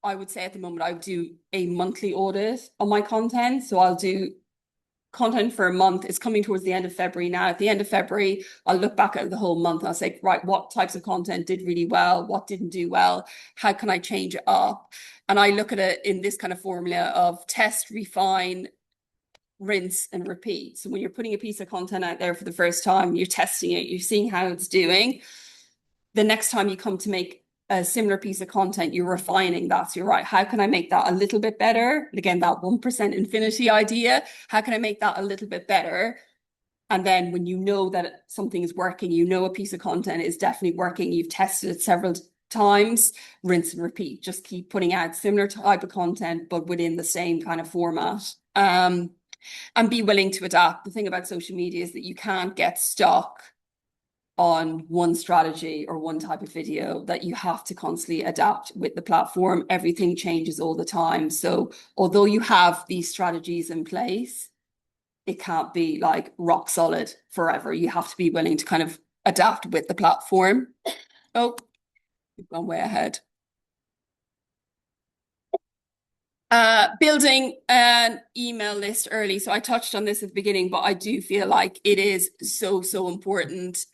I would say at the moment, I would do a monthly audit on my content. So I'll do content for a month. It's coming towards the end of February now. At the end of February, I'll look back at the whole month. I'll say, right, what types of content did really well? What didn't do well? How can I change it up? And I look at it in this kind of formula of test, refine, rinse and repeat. So when you're putting a piece of content out there for the first time, you're testing it, you're seeing how it's doing. The next time you come to make a similar piece of content, you're refining that. So you're right, how can I make that a little bit better? And again, that 1% infinity idea, how can I make that a little bit better? And then when you know that something is working, you know a piece of content is definitely working, you've tested it several times, rinse and repeat. Just keep putting out similar type of content, but within the same kind of format. And be willing to adapt. The thing about social media is that you can't get stuck on one strategy or one type of video, that you have to constantly adapt with the platform. Everything changes all the time. So although you have these strategies in place, it can't be like rock solid forever. You have to be willing to kind of adapt with the platform. Oh, we've gone way ahead. Building an email list early. So I touched on this at the beginning, but I do feel like it is so, so important.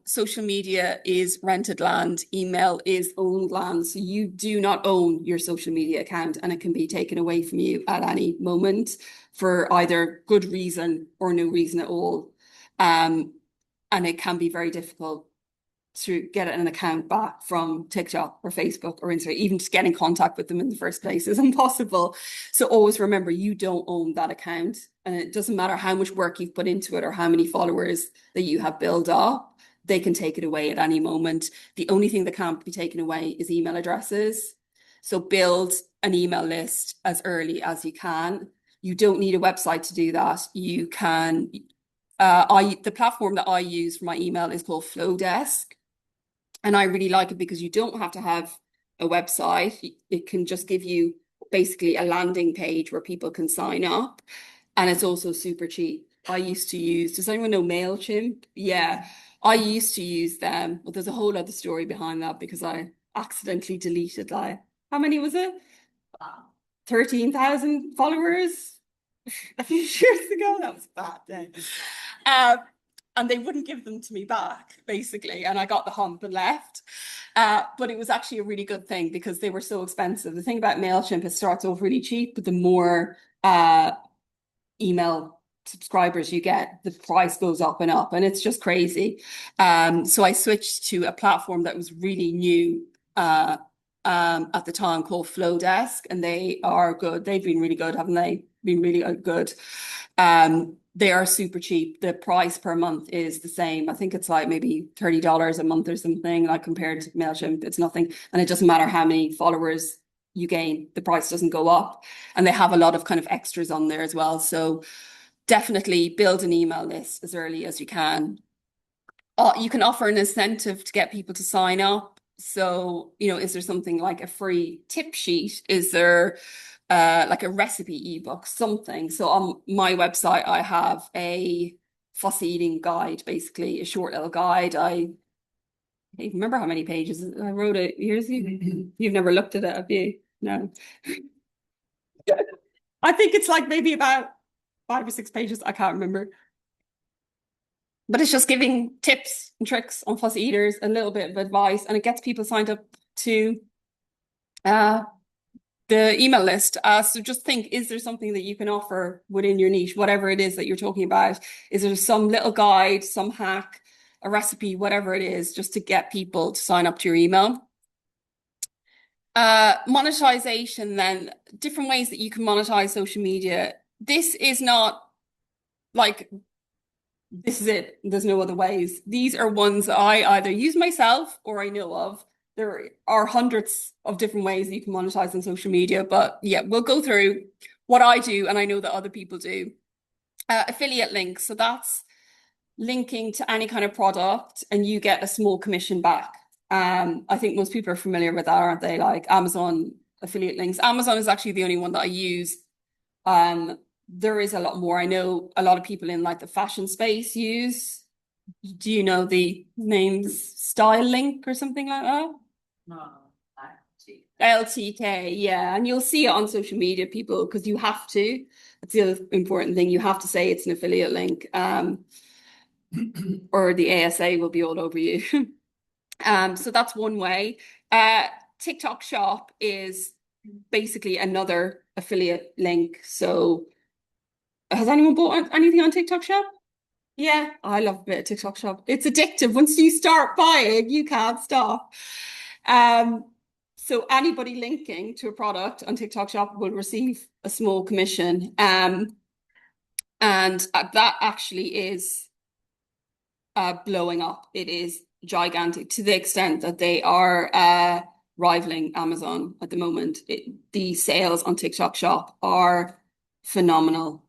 Social media is rented land. Email is owned land. So you do not own your social media account and it can be taken away from you at any moment for either good reason or no reason at all. And it can be very difficult to get an account back from TikTok or Facebook or Instagram. Even just get in contact with them in the first place is impossible. So always remember, you don't own that account. and it doesn't matter how much work you've put into it or how many followers that you have built up, they can take it away at any moment. The only thing that can't be taken away is email addresses. So build an email list as early as you can. You don't need a website to do that. You can, the platform that I use for my email is called Flowdesk. And I really like it because you don't have to have a website. It can just give you basically a landing page where people can sign up. And it's also super cheap. I used to use, does anyone know MailChimp? Yeah, I used to use them, but there's a whole other story behind that because I accidentally deleted like, how many was it? 13,000 followers a few years ago. That was a bad day. And they wouldn't give them to me back, basically. And I got the hump and left. But it was actually a really good thing because they were so expensive. The thing about MailChimp, it starts off really cheap, but the more email subscribers you get, the price goes up and up, and it's just crazy. So I switched to a platform that was really new at the time called Flowdesk, and they are good. They've been really good, haven't they? Been really good. They are super cheap. The price per month is the same. I think it's like maybe $30 a month or something. Like compared to MailChimp, it's nothing. And it doesn't matter how many followers you gain, the price doesn't go up. And they have a lot of kind of extras on there as well. So definitely build an email list as early as you can. You can offer an incentive to get people to sign up. So, is there something like a free tip sheet? Is there like a recipe ebook, something? So on my website, I have a fussy eating guide, basically a short little guide. I can't even remember how many pages I wrote it years ago. You've never looked at it, have you? No. I think it's like maybe about 5 or 6 pages. I can't remember. But it's just giving tips and tricks on fussy eaters, a little bit of advice, and it gets people signed up to the email list. So just think, is there something that you can offer within your niche, whatever it is that you're talking about? Is there some little guide, some hack, a recipe, whatever it is, just to get people to sign up to your email? Monetization, then, different ways that you can monetize social media. This is not like, this is it. There's no other ways. These are ones that I either use myself or I know of. There are hundreds of different ways that you can monetize on social media, but yeah, we'll go through what I do and I know that other people do. Affiliate links. So that's linking to any kind of product and you get a small commission back. I think most people are familiar with that, aren't they? Like Amazon affiliate links. Amazon is actually the only one that I use. There is a lot more. I know a lot of people in like the fashion space use. Do you know the names Style Link or something like that? No. LTK, yeah. And you'll see it on social media, people, because you have to. That's the other important thing. You have to say it's an affiliate link. Or the ASA will be all over you. So that's one way. TikTok Shop is basically another affiliate link. So has anyone bought anything on TikTok Shop? Yeah, I love a bit of TikTok Shop. It's addictive. Once you start buying, you can't stop. So anybody linking to a product on TikTok Shop will receive a small commission. And that actually is blowing up. It is gigantic to the extent that they are rivaling Amazon at the moment. The sales on TikTok Shop are phenomenal.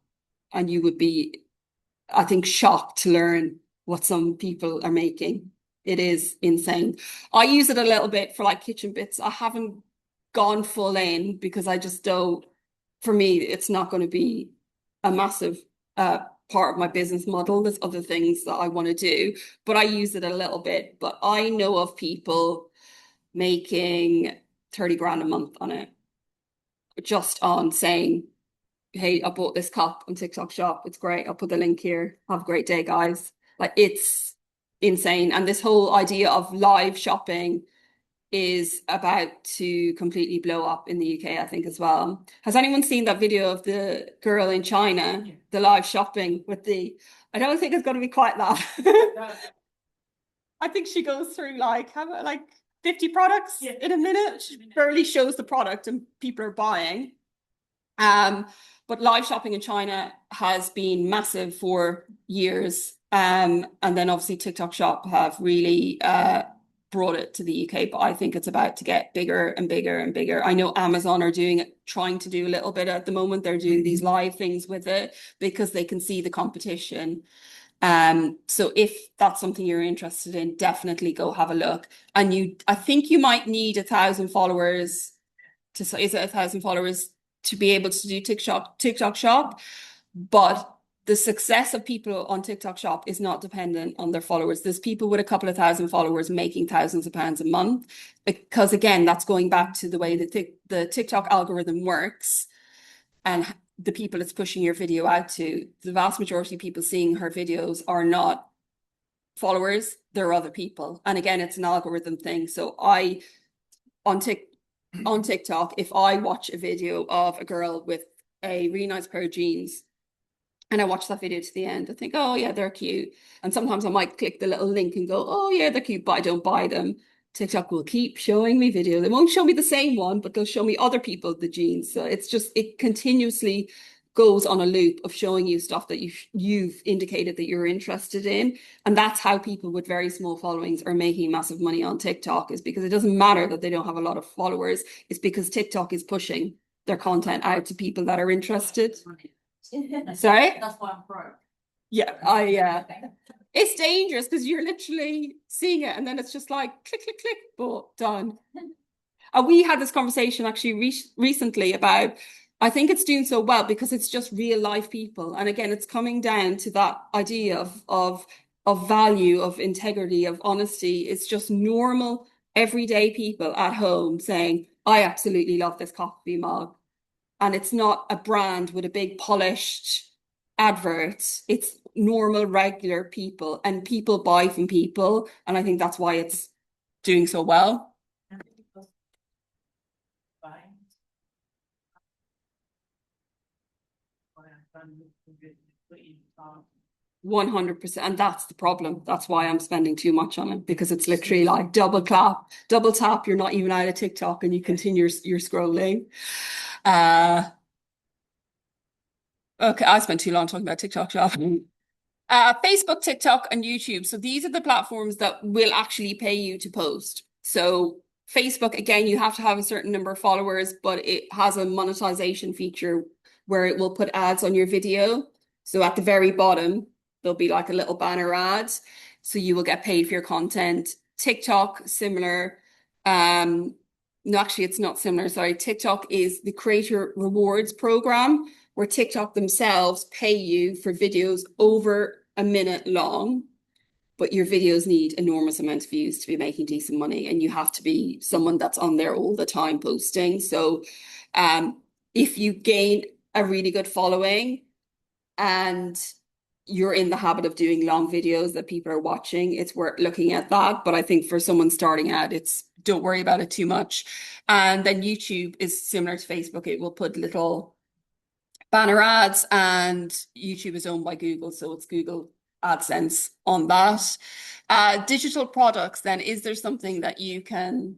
And you would be, I think, shocked to learn what some people are making. It is insane. I use it a little bit for like kitchen bits. I haven't gone full in because I just don't, for me, it's not going to be a massive part of my business model. There's other things that I want to do, but I use it a little bit. But I know of people making 30 grand a month on it, just on saying, hey, I bought this cup on TikTok Shop. It's great. I'll put the link here. Have a great day, guys. Like, it's insane. And this whole idea of live shopping is about to completely blow up in the UK, I think, as well. Has anyone seen that video of the girl in China, the live shopping with the, I don't think it's going to be quite that. I think she goes through like 50 products in a minute. She barely shows the product and people are buying. Um, but live shopping in China has been massive for years. And then obviously TikTok Shop have really brought it to the UK, but I think it's about to get bigger and bigger and bigger. I know Amazon are doing it, trying to do a little bit at the moment. They're doing these live things with it because they can see the competition. So if that's something you're interested in, definitely go have a look. And I think you might need 1,000 followers is it 1,000 followers to be able to do TikTok Shop, but the success of people on TikTok Shop is not dependent on their followers. There's people with a couple of thousand followers making thousands of pounds a month because again, that's going back to the way the TikTok algorithm works and the people it's pushing your video out to. The vast majority of people seeing her videos are not followers, they're other people. And again, it's an algorithm thing. So on TikTok, if I watch a video of a girl with a really nice pair of jeans and I watch that video to the end, I think, oh yeah, they're cute. And sometimes I might click the little link and go, oh yeah, they're cute, but I don't buy them. TikTok will keep showing me video. They won't show me the same one, but they'll show me other people the jeans. So it continuously goes on a loop of showing you stuff that you've indicated that you're interested in. And that's how people with very small followings are making massive money on TikTok, is because it doesn't matter that they don't have a lot of followers. It's because TikTok is pushing their content out to people that are interested. Sorry? That's why I'm broke. Yeah, it's dangerous because you're literally seeing it and then it's just like click, click, click, but done. And we had this conversation actually recently about, I think it's doing so well because it's just real life people. And again, it's coming down to that idea of value, of integrity, of honesty. It's just normal, everyday people at home saying, I absolutely love this coffee mug. And it's not a brand with a big polished advert. It's normal, regular people, and people buy from people. And I think that's why it's doing so well. 100%. And that's the problem. That's why I'm spending too much on it, because it's literally like double tap, you're not even out of TikTok and you continue your scrolling. Okay, I spent too long talking about TikTok Shop. Facebook, TikTok, and YouTube. So these are the platforms that will actually pay you to post. So Facebook, again, you have to have a certain number of followers, but it has a monetization feature where it will put ads on your video. So at the very bottom, there'll be like a little banner ad. So you will get paid for your content. TikTok, similar. No, actually, it's not similar. Sorry. TikTok is the creator rewards program where TikTok themselves pay you for videos over a minute long, but your videos need enormous amounts of views to be making decent money, and you have to be someone that's on there all the time posting. So if you gain a really good following and you're in the habit of doing long videos that people are watching, it's worth looking at that. But I think for someone starting out, don't worry about it too much. And then YouTube is similar to Facebook. It will put little banner ads, and YouTube is owned by Google, so it's Google AdSense on that. Digital products, then, is there something that you can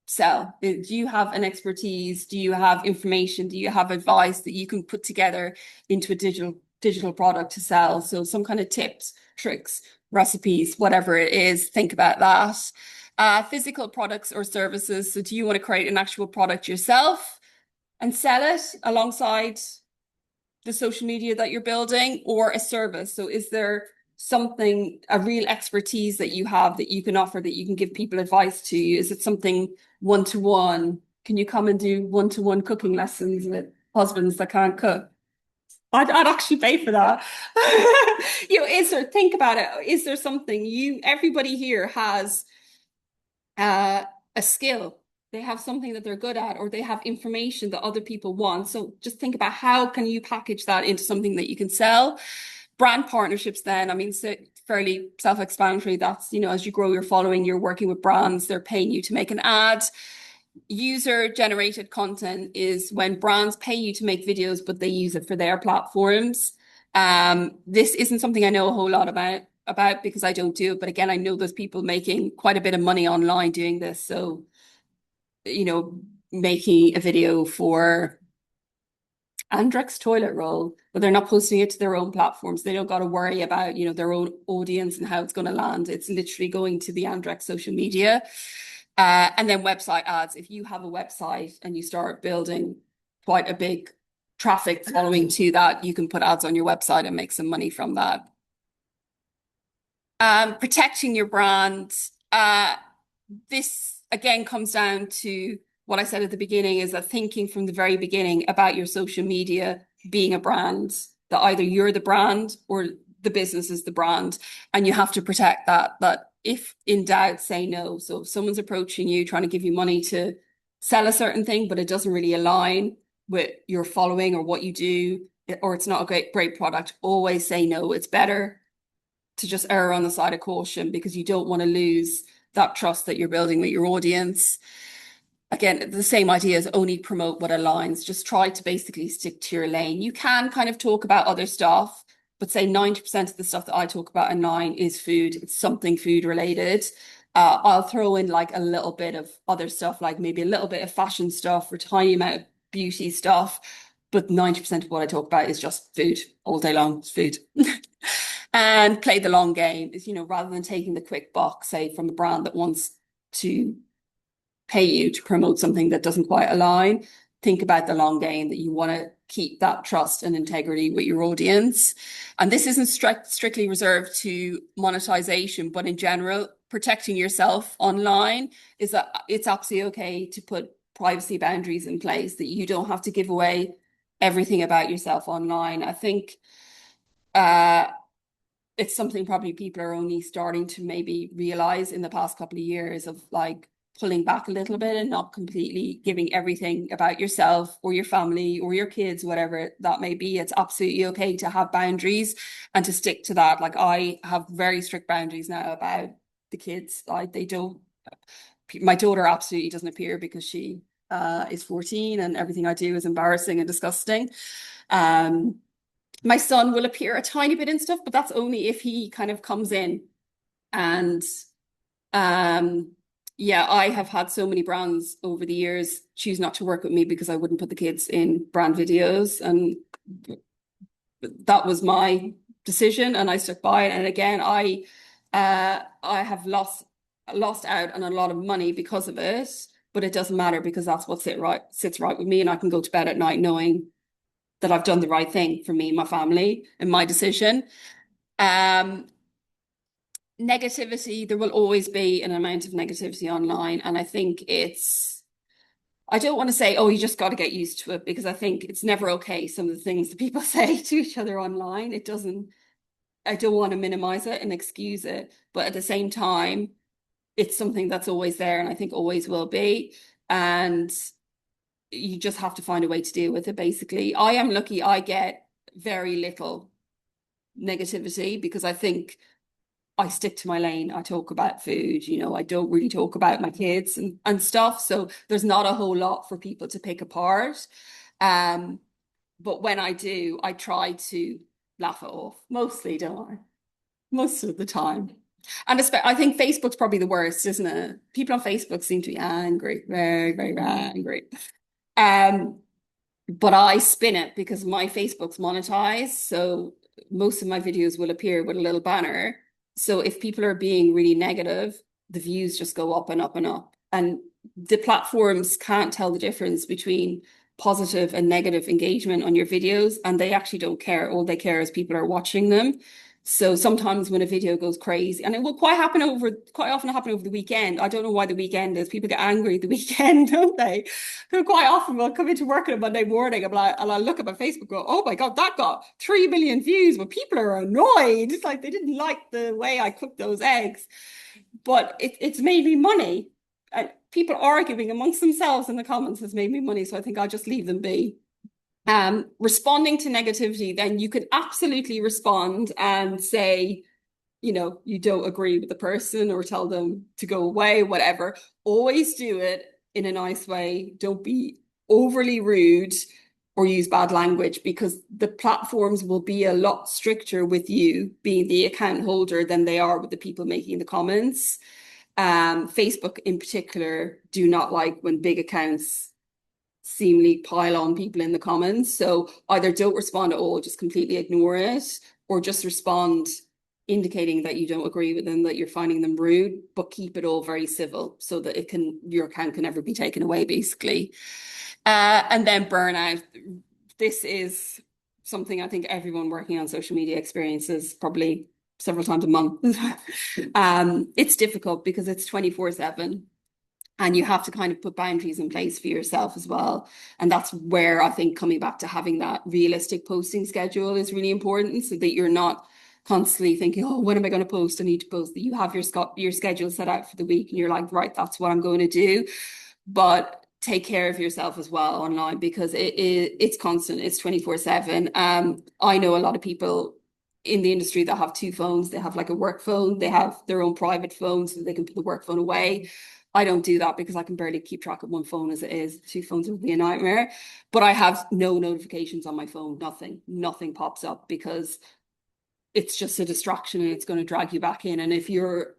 sell? Do you have an expertise? Do you have information? Do you have advice that you can put together into a digital product to sell? So some kind of tips, tricks, recipes, whatever it is, think about that. Physical products or services. So do you want to create an actual product yourself and sell it alongside the social media that you're building, or a service? So is there something, a real expertise that you have that you can offer, that you can give people advice to? Is it something one-to-one? Can you come and do one-to-one cooking lessons with husbands that can't cook? I'd actually pay for that. Think about it. Is there something everybody here has a skill? They have something that they're good at, or they have information that other people want. So just think about how can you package that into something that you can sell. Brand partnerships, then, I mean, so fairly self-explanatory. That's, as you grow your following, you're working with brands, they're paying you to make an ad. User-generated content is when brands pay you to make videos, but they use it for their platforms. This isn't something I know a whole lot about because I don't do it. But again, I know there's people making quite a bit of money online doing this. So, making a video for Andrex toilet roll, but they're not posting it to their own platforms. They don't got to worry about, their own audience and how it's going to land. It's literally going to the Andrex social media. And then website ads. If you have a website and you start building quite a big traffic following to that, you can put ads on your website and make some money from that. Protecting your brand. This again comes down to what I said at the beginning, is that thinking from the very beginning about your social media being a brand, that either you're the brand or the business is the brand, and you have to protect that if in doubt, say no. So if someone's approaching you trying to give you money to sell a certain thing, but it doesn't really align with your following or what you do, or it's not a great product, always say no. It's better to just err on the side of caution, because you don't want to lose that trust that you're building with your audience. Again, the same idea is only promote what aligns. Just try to basically stick to your lane. You can kind of talk about other stuff, but say 90% of the stuff that I talk about online is food. It's something food related. I'll throw in like a little bit of other stuff, like maybe a little bit of fashion stuff or a tiny amount of beauty stuff. But 90% of what I talk about is just food all day long. It's food. And play the long game is, rather than taking the quick buck, say from a brand that wants to pay you to promote something that doesn't quite align, think about the long game, that you want to keep that trust and integrity with your audience. And this isn't strictly reserved to monetization, but in general, protecting yourself online is that it's absolutely okay to put privacy boundaries in place, that you don't have to give away everything about yourself online. I think it's something probably people are only starting to maybe realize in the past couple of years, of like pulling back a little bit and not completely giving everything about yourself or your family or your kids, whatever that may be. It's absolutely okay to have boundaries and to stick to that. Like, I have very strict boundaries now about the kids. Like, my daughter absolutely doesn't appear because she is 14 and everything I do is embarrassing and disgusting. My son will appear a tiny bit in stuff, but that's only if he kind of comes in. And yeah, I have had so many brands over the years choose not to work with me because I wouldn't put the kids in brand videos, and that was my decision and I stuck by it. And again, I have lost out on a lot of money because of it, but it doesn't matter, because that's what sits right with me, and I can go to bed at night knowing that I've done the right thing for me and my family and my decision. Negativity, there will always be an amount of negativity online. And I think I don't want to say, oh, you just got to get used to it, because I think it's never okay. Some of the things that people say to each other online, I don't want to minimize it and excuse it. But at the same time, it's something that's always there, and I think always will be. And you just have to find a way to deal with it, basically. I am lucky I get very little negativity, because I think I stick to my lane. I talk about food, I don't really talk about my kids and stuff. So there's not a whole lot for people to pick apart. But when I do, I try to laugh it off. Mostly, don't I? Most of the time. And I think Facebook's probably the worst, isn't it? People on Facebook seem to be angry, very, very angry. But I spin it because my Facebook's monetized. So most of my videos will appear with a little banner. So if people are being really negative, the views just go up and up and up. And the platforms can't tell the difference between positive and negative engagement on your videos, and they actually don't care. All they care is people are watching them. So sometimes when a video goes crazy, and it will quite often happen over the weekend. I don't know why the weekend is. People get angry the weekend, don't they? Who quite often will come into work on a Monday morning and I'll look at my Facebook and go, oh my God, that got 3 million views, but people are annoyed. It's like they didn't like the way I cooked those eggs. But it's made me money. People arguing amongst themselves in the comments has made me money. So I think I'll just leave them be. Responding to negativity, then you can absolutely respond and say, you don't agree with the person, or tell them to go away, whatever. Always do it in a nice way. Don't be overly rude or use bad language, because the platforms will be a lot stricter with you being the account holder than they are with the people making the comments. Facebook in particular do not like when big accounts seemingly pile on people in the comments. So either don't respond at all, just completely ignore it, or just respond indicating that you don't agree with them, that you're finding them rude, but keep it all very civil so that your account can never be taken away, basically. And then burnout. This is something I think everyone working on social media experiences probably several times a month. It's difficult because it's 24/7. And you have to kind of put boundaries in place for yourself as well. And that's where I think coming back to having that realistic posting schedule is really important, so that you're not constantly thinking, oh, when am I going to post? I need to post. That you have your schedule set out for the week and you're like, right, that's what I'm going to do. But take care of yourself as well online, because it's constant. It's 24/7. I know a lot of people in the industry that have two phones. They have like a work phone, they have their own private phone so they can put the work phone away. I don't do that because I can barely keep track of one phone as it is. Two phones would be a nightmare. But I have no notifications on my phone. Nothing pops up, because it's just a distraction and it's going to drag you back in. And if you're,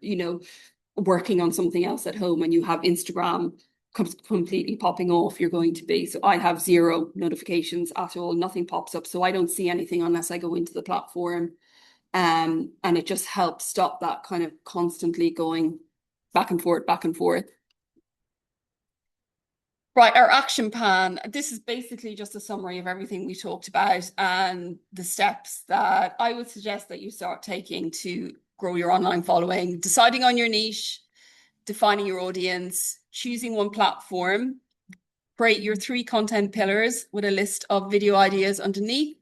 working on something else at home and you have Instagram completely popping off, you're going to be. So I have zero notifications at all. Nothing pops up. So I don't see anything unless I go into the platform. And it just helps stop that kind of constantly going back and forth, back and forth. Right, our action plan. This is basically just a summary of everything we talked about and the steps that I would suggest that you start taking to grow your online following: deciding on your niche, defining your audience, choosing one platform, create your 3 content pillars with a list of video ideas underneath.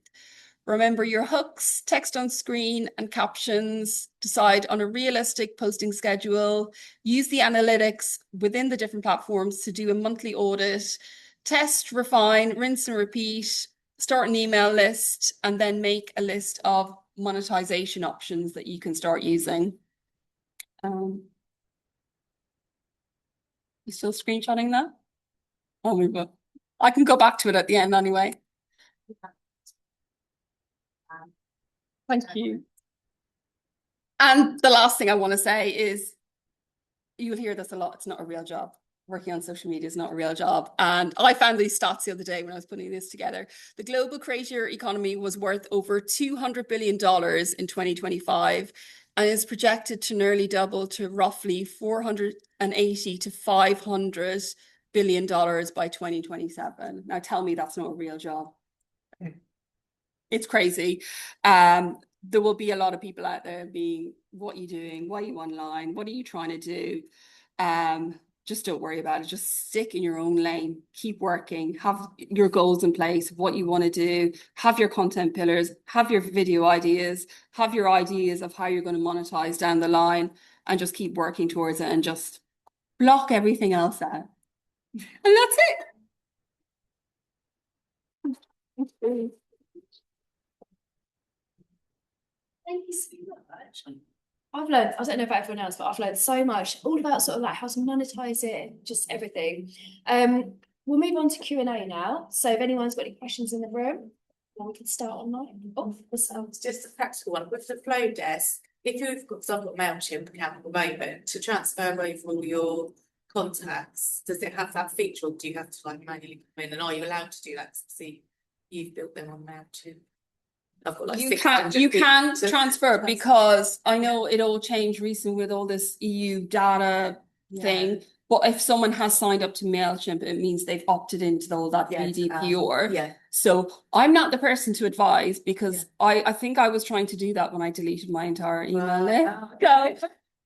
Remember your hooks, text on screen, and captions. Decide on a realistic posting schedule. Use the analytics within the different platforms to do a monthly audit. Test, refine, rinse and repeat. Start an email list, and then make a list of monetization options that you can start using. You still screenshotting that? I'll move it. I can go back to it at the end anyway. Thank you. And the last thing I want to say is, you'll hear this a lot, it's not a real job. Working on social media is not a real job. And I found these stats the other day when I was putting this together. The global creator economy was worth over $200 billion in 2025 and is projected to nearly double to roughly $480 to $500 billion by 2027. Now tell me that's not a real job. It's crazy. There will be a lot of people out there being, what are you doing? Why are you online? What are you trying to do? Just don't worry about it. Just stick in your own lane. Keep working. Have your goals in place, what you want to do. Have your content pillars. Have your video ideas. Have your ideas of how you're going to monetize down the line, and just keep working towards it, and just block everything else out. And that's it. Thank you so much. I've learned, I don't know about everyone else, but I've learned so much, all about sort of like how to monetize it, just everything. We'll move on to Q&A now. So if anyone's got any questions in the room, we can start online. Oh, It's just a practical one. With the flow desk, if you've got, because I've got MailChimp account at the moment, to transfer over all your contacts, does it have that feature, or do you have to like manually come in? And are you allowed to do that? See, you've built them on MailChimp. I've got like you can transfer, because I know it all changed recently with all this EU data thing. But if someone has signed up to MailChimp, it means they've opted into all that GDPR. Yeah. So I'm not the person to advise, because I think I was trying to do that when I deleted my entire email list.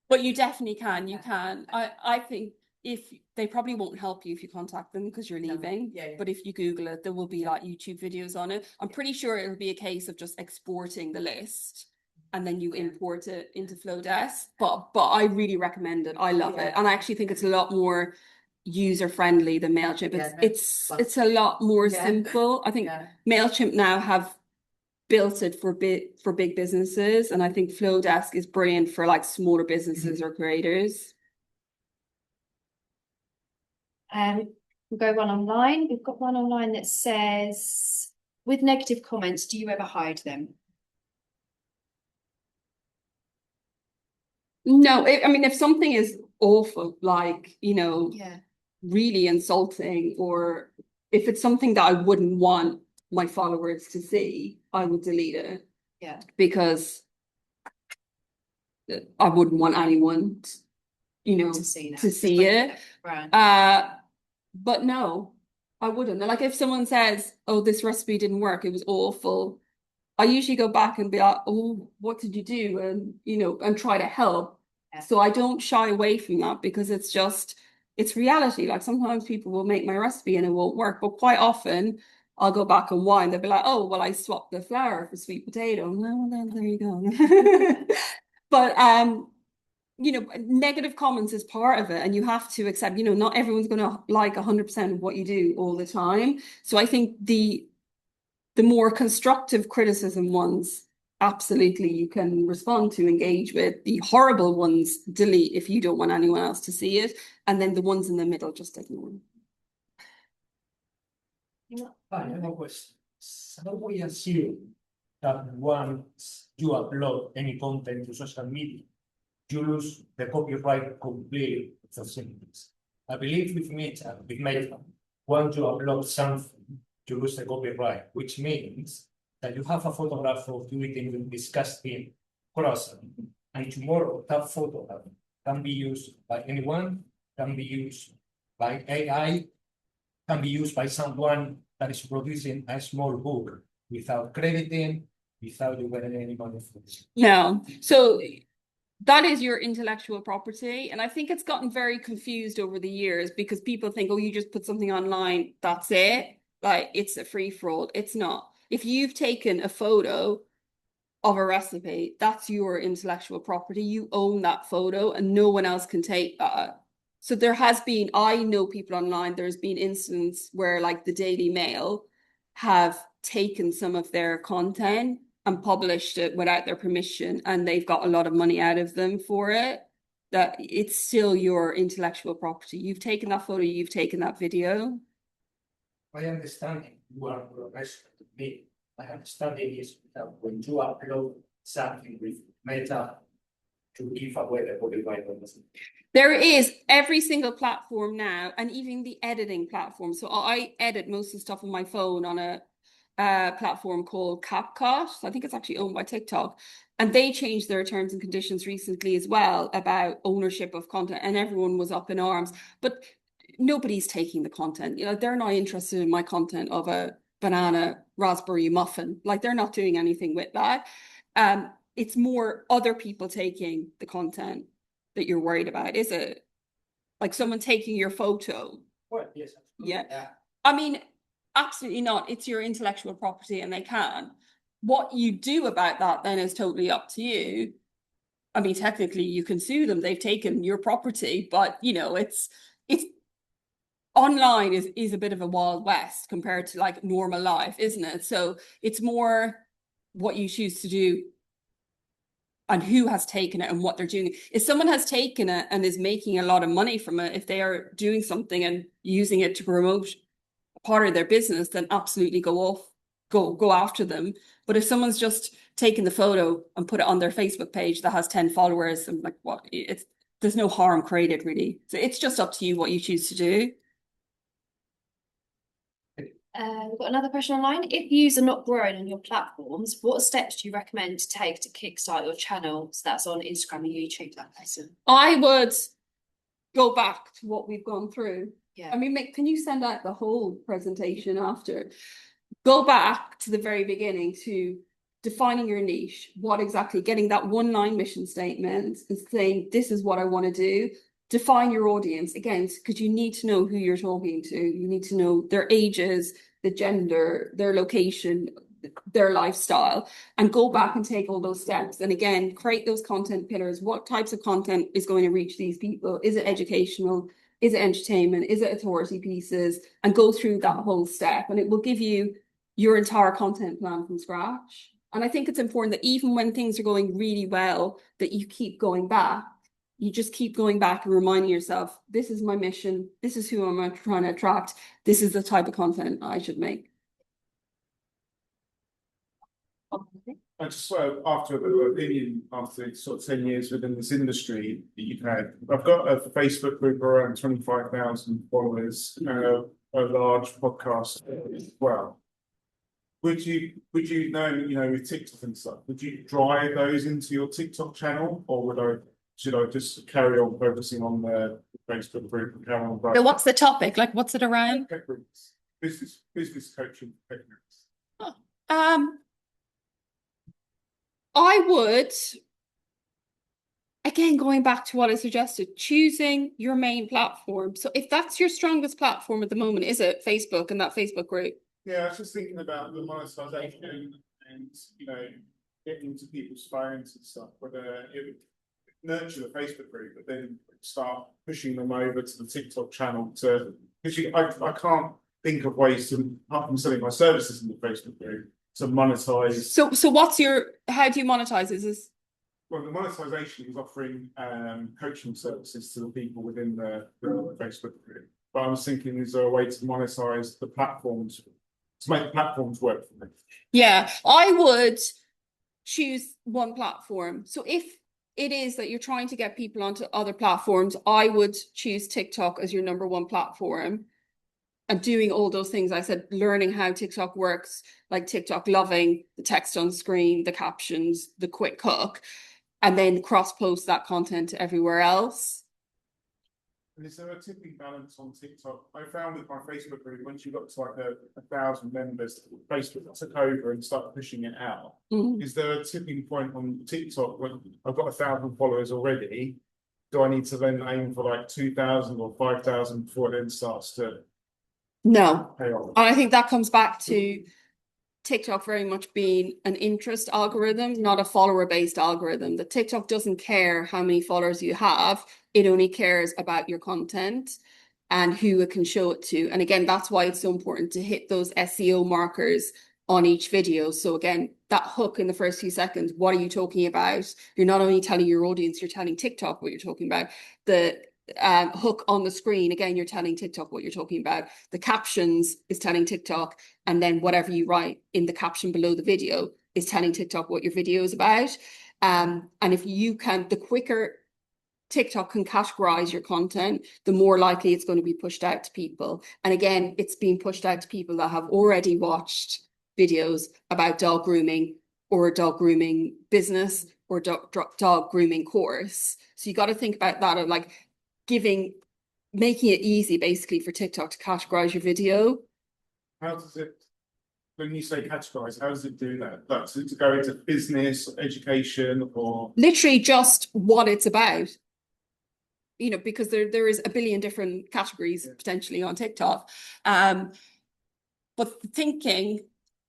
But you definitely can. You can. I think if they probably won't help you if you contact them because you're leaving. But if you Google it, there will be like YouTube videos on it. I'm pretty sure it'll be a case of just exporting the list and then you import it into Flowdesk. But I really recommend it. I love it. And I actually think it's a lot more user friendly than MailChimp. It's a lot more simple. I think MailChimp now have built it for big businesses, and I think Flowdesk is brilliant for like smaller businesses or creators. We'll go one online. We've got one online that says, with negative comments, do you ever hide them? No, I mean, if something is awful, like, really insulting, or if it's something that I wouldn't want my followers to see, I would delete it. Yeah. Because I wouldn't want anyone, To see that. to see it. Right. But no, I wouldn't. Like if someone says, "Oh, this recipe didn't work, it was awful," I usually go back and be like, "Oh, what did you do?" And and try to help. Yeah. So I don't shy away from that because it's reality. Like sometimes people will make my recipe and it won't work, but quite often I'll go back and whine. They'll be like, "Oh, well, I swapped the flour for sweet potato." Well, then there you go. But negative comments is part of it, and you have to accept, not everyone's going to like 100% of what you do all the time. So I think the more constructive criticism ones, absolutely you can respond to, engage with. The horrible ones, delete if you don't want anyone else to see it, and then the ones in the middle, just ignore. I have a question. So we assume that once you upload any content to social media, you lose the copyright completely of those images. I believe with Meta, once you upload something, you lose the copyright, which means that you have a photograph of you eating disgusting croissant, and tomorrow that photograph can be used by anyone, can be used by AI, can be used by someone that is producing a small book without crediting, without you getting any money for this. No. So that is your intellectual property. And I think it's gotten very confused over the years because people think, oh, you just put something online, that's it. Like it's a free for all. It's not. If you've taken a photo of a recipe, that's your intellectual property. You own that photo and no one else can take that. So there has been, I know people online, there's been instances where like the Daily Mail have taken some of their content and published it without their permission, and they've got a lot of money out of them for it. That it's still your intellectual property. You've taken that photo, you've taken that video. My understanding, you are professional to me. My understanding is that when you upload something with Meta to give away the copyright, there is every single platform now, and even the editing platform. So I edit most of the stuff on my phone on a platform called CapCut. I think it's actually owned by TikTok. And they changed their terms and conditions recently as well about ownership of content, and everyone was up in arms. But nobody's taking the content. They're not interested in my content of a banana raspberry muffin. Like they're not doing anything with that. It's more other people taking the content that you're worried about, is it? Like someone taking your photo? Well, yes. Yeah. I mean, absolutely not. It's your intellectual property and they can. What you do about that then is totally up to you. I mean, technically you can sue them. They've taken your property, but it's online is a bit of a wild west compared to like normal life, isn't it? So it's more what you choose to do and who has taken it and what they're doing. If someone has taken it and is making a lot of money from it, if they are doing something and using it to promote part of their business, then absolutely go after them. But if someone's just taken the photo and put it on their Facebook page that has 10 followers, and like what, there's no harm created really. So it's just up to you what you choose to do. We've got another question online. If views are not growing on your platforms, what steps do you recommend to take to kickstart your channel? So that's on Instagram and YouTube, that person. I would go back to what we've gone through. Yeah. I mean, can you send out the whole presentation after? Go back to the very beginning to defining your niche. What exactly, getting that 1-line mission statement and saying, this is what I want to do. Define your audience again, because you need to know who you're talking to. You need to know their ages, the gender, their location, their lifestyle, and go back and take all those steps. And again, create those content pillars. What types of content is going to reach these people? Is it educational? Is it entertainment? Is it authority pieces? And go through that whole step, and it will give you your entire content plan from scratch. And I think it's important that even when things are going really well, that you keep going back. You just keep going back and reminding yourself, this is my mission. This is who I'm trying to attract. This is the type of content I should make. I just after a bit of opinion after sort of 10 years within this industry that you've had. I've got a Facebook group of around 25,000 followers, a large podcast as well. Would you know, with TikTok and stuff, would you drive those into your TikTok channel, or should I just carry on focusing on the Facebook group and carry on? So what's the topic? Like, what's it around? Business coaching techniques. I would, again, going back to what I suggested, choosing your main platform. So if that's your strongest platform at the moment, is it Facebook and that Facebook group? Yeah, I was just thinking about the monetization and, getting into people's phones and stuff, whether it would nurture the Facebook group, but then start pushing them over to the TikTok channel because I can't think of ways to, apart from selling my services in the Facebook group, to monetize. So how do you monetize? Is this? Well, the monetization is offering coaching services to the people within the Facebook group. But I was thinking, is there a way to monetize the platforms, to make platforms work for me? Yeah, I would choose one platform. So if it is that you're trying to get people onto other platforms, I would choose TikTok as your number one platform. And doing all those things I said, learning how TikTok works, like TikTok loving the text on screen, the captions, the quick hook, and then cross-post that content everywhere else. And is there a tipping balance on TikTok? I found with my Facebook group, once you got to like 1,000 members, Facebook took over and started pushing it out. Is there a tipping point on TikTok when I've got 1,000 followers already? Do I need to then aim for like 2,000 or 5,000 before it then starts to? No. And I think that comes back to TikTok very much being an interest algorithm, not a follower-based algorithm. The TikTok doesn't care how many followers you have. It only cares about your content and who it can show it to. And again, that's why it's so important to hit those SEO markers on each video. So again, that hook in the first few seconds, what are you talking about? You're not only telling your audience, you're telling TikTok what you're talking about. The hook on the screen, again, you're telling TikTok what you're talking about. The captions is telling TikTok, and then whatever you write in the caption below the video is telling TikTok what your video is about. And if you can, the quicker TikTok can categorize your content, the more likely it's going to be pushed out to people. And again, it's being pushed out to people that have already watched videos about dog grooming or a dog grooming business or dog grooming course. So you got to think about that of like making it easy basically for TikTok to categorize your video. How does it, when you say categorize, how does it do that? That's to go into business, education, or literally just what it's about. Because there is a billion different categories potentially on TikTok. But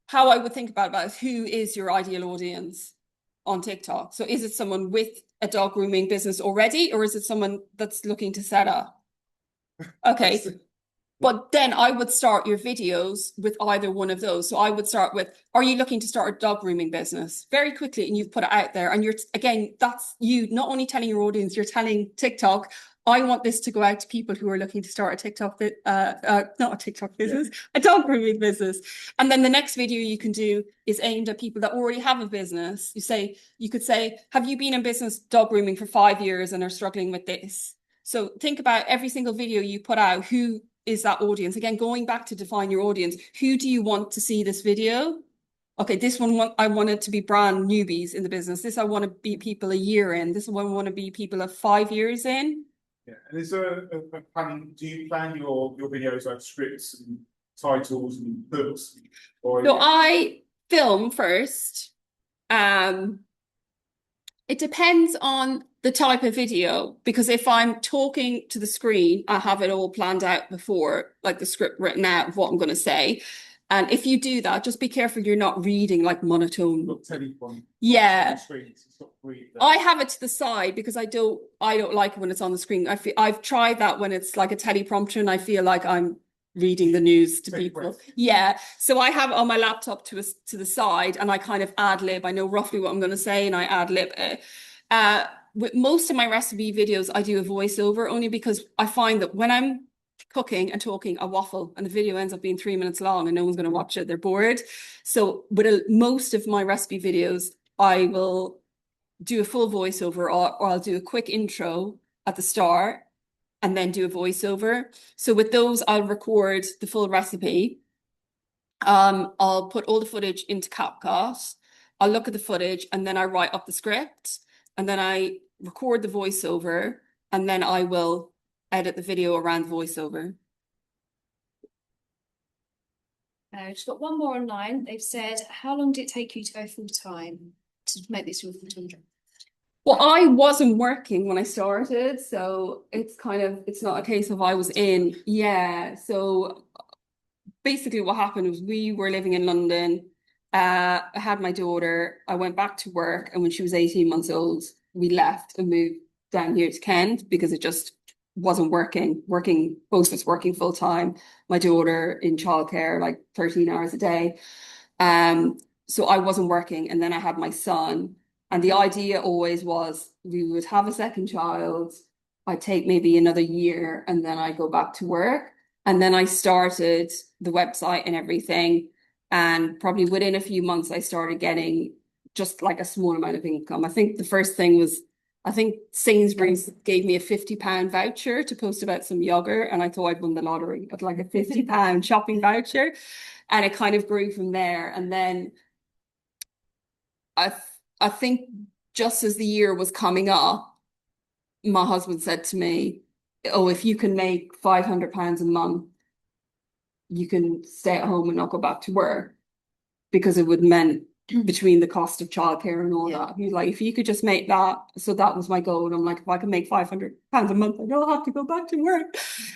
how I would think about is who is your ideal audience on TikTok? So is it someone with a dog grooming business already, or is it someone that's looking to set up? Okay. But then I would start your videos with either one of those. So I would start with, are you looking to start a dog grooming business? Very quickly, and you've put it out there. And that's you not only telling your audience, you're telling TikTok, I want this to go out to people who are looking to start a TikTok, not a TikTok business, a dog grooming business. And then the next video you can do is aimed at people that already have a business. You could say, have you been in business dog grooming for 5 years and are struggling with this? So think about every single video you put out, who is that audience? Again, going back to define your audience, who do you want to see this video? Okay, this one I want it to be brand newbies in the business. This I want to be people a year in. This one I want to be people of 5 years in. Yeah, and is there a planning? Do you plan your videos like scripts and titles and books? So I film first. It depends on the type of video, because if I'm talking to the screen, I have it all planned out before, like the script written out of what I'm going to say. And if you do that, just be careful you're not reading like monotone. Yeah. I have it to the side because I don't like it when it's on the screen. I've tried that when it's like a teleprompter and I feel like I'm reading the news to people. Yeah. So I have it on my laptop to the side and I kind of ad lib. I know roughly what I'm going to say and I ad lib it. With most of my recipe videos, I do a voiceover only because I find that when I'm cooking and talking, I waffle and the video ends up being 3 minutes long and no one's going to watch it. They're bored. So with most of my recipe videos, I will do a full voiceover, or I'll do a quick intro at the start and then do a voiceover. So with those, I'll record the full recipe. I'll put all the footage into CapCut. I'll look at the footage and then I write up the script and then I record the voiceover and then I will edit the video around the voiceover. Just got one more online. They've said, how long did it take you to go full time to make this your full-time job? Well, I wasn't working when I started, so it's not a case of I was in. Yeah, so basically what happened was we were living in London. I had my daughter. I went back to work, and when she was 18 months old, we left and moved down here to Kent because it just wasn't working. Both of us working full time. My daughter in childcare, like 13 hours a day. So I wasn't working, and then I had my son. And the idea always was we would have a second child. I'd take maybe another year, and then I go back to work. And then I started the website and everything. And probably within a few months, I started getting just like a small amount of income. I think the first thing was, I think Sainsbury's gave me a £50 voucher to post about some yogurt. And I thought I'd won the lottery of like a £50 shopping voucher. And it kind of grew from there. And then I think just as the year was coming up, my husband said to me, oh, if you can make £500 a month, you can stay at home and not go back to work, because it would meant between the cost of childcare and all that. He's like, if you could just make that. So that was my goal. And I'm like, if I can make £500 a month, I don't have to go back to work.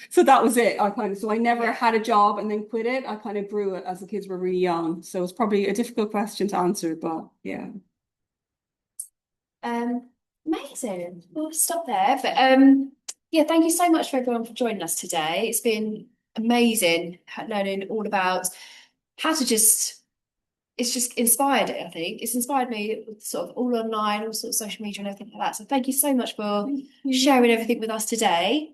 So that was it. So I never had a job and then quit it. I kind of grew it as the kids were really young. So it's probably a difficult question to answer, but yeah. Amazing. We'll stop there. But yeah, thank you so much for everyone for joining us today. It's been amazing learning all about how to it's just inspired it, I think. It's inspired me sort of all online, all sorts of social media and everything like that. So thank you so much for sharing everything with us today.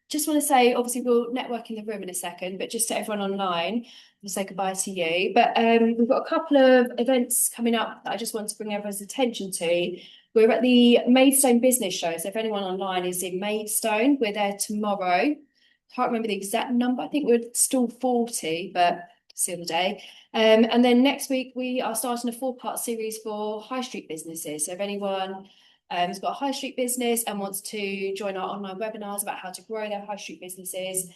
Just want to say, obviously, we'll network in the room in a second, but just to everyone online, we'll say goodbye to you. But we've got a couple of events coming up that I just want to bring everyone's attention to. We're at the Maidstone Business Show. So if anyone online is in Maidstone, we're there tomorrow. Can't remember the exact number. I think we're still 40, but it's the other day. And then next week, we are starting a 4-part series for high street businesses. So if anyone has got a high street business and wants to join our online webinars about how to grow their high street businesses,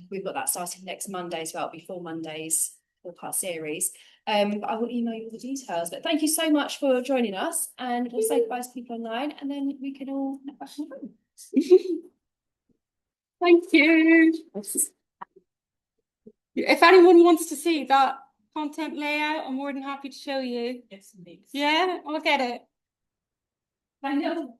we've got that starting next Monday as well. It'll be 4 Mondays, 4-part series. But I will email you all the details. But thank you so much for joining us, and we'll say goodbye to people online, and then we can all network in the room. Thank you. If anyone wants to see that content layout, I'm more than happy to show you. Yes, indeed. Yeah, I'll get it. I know.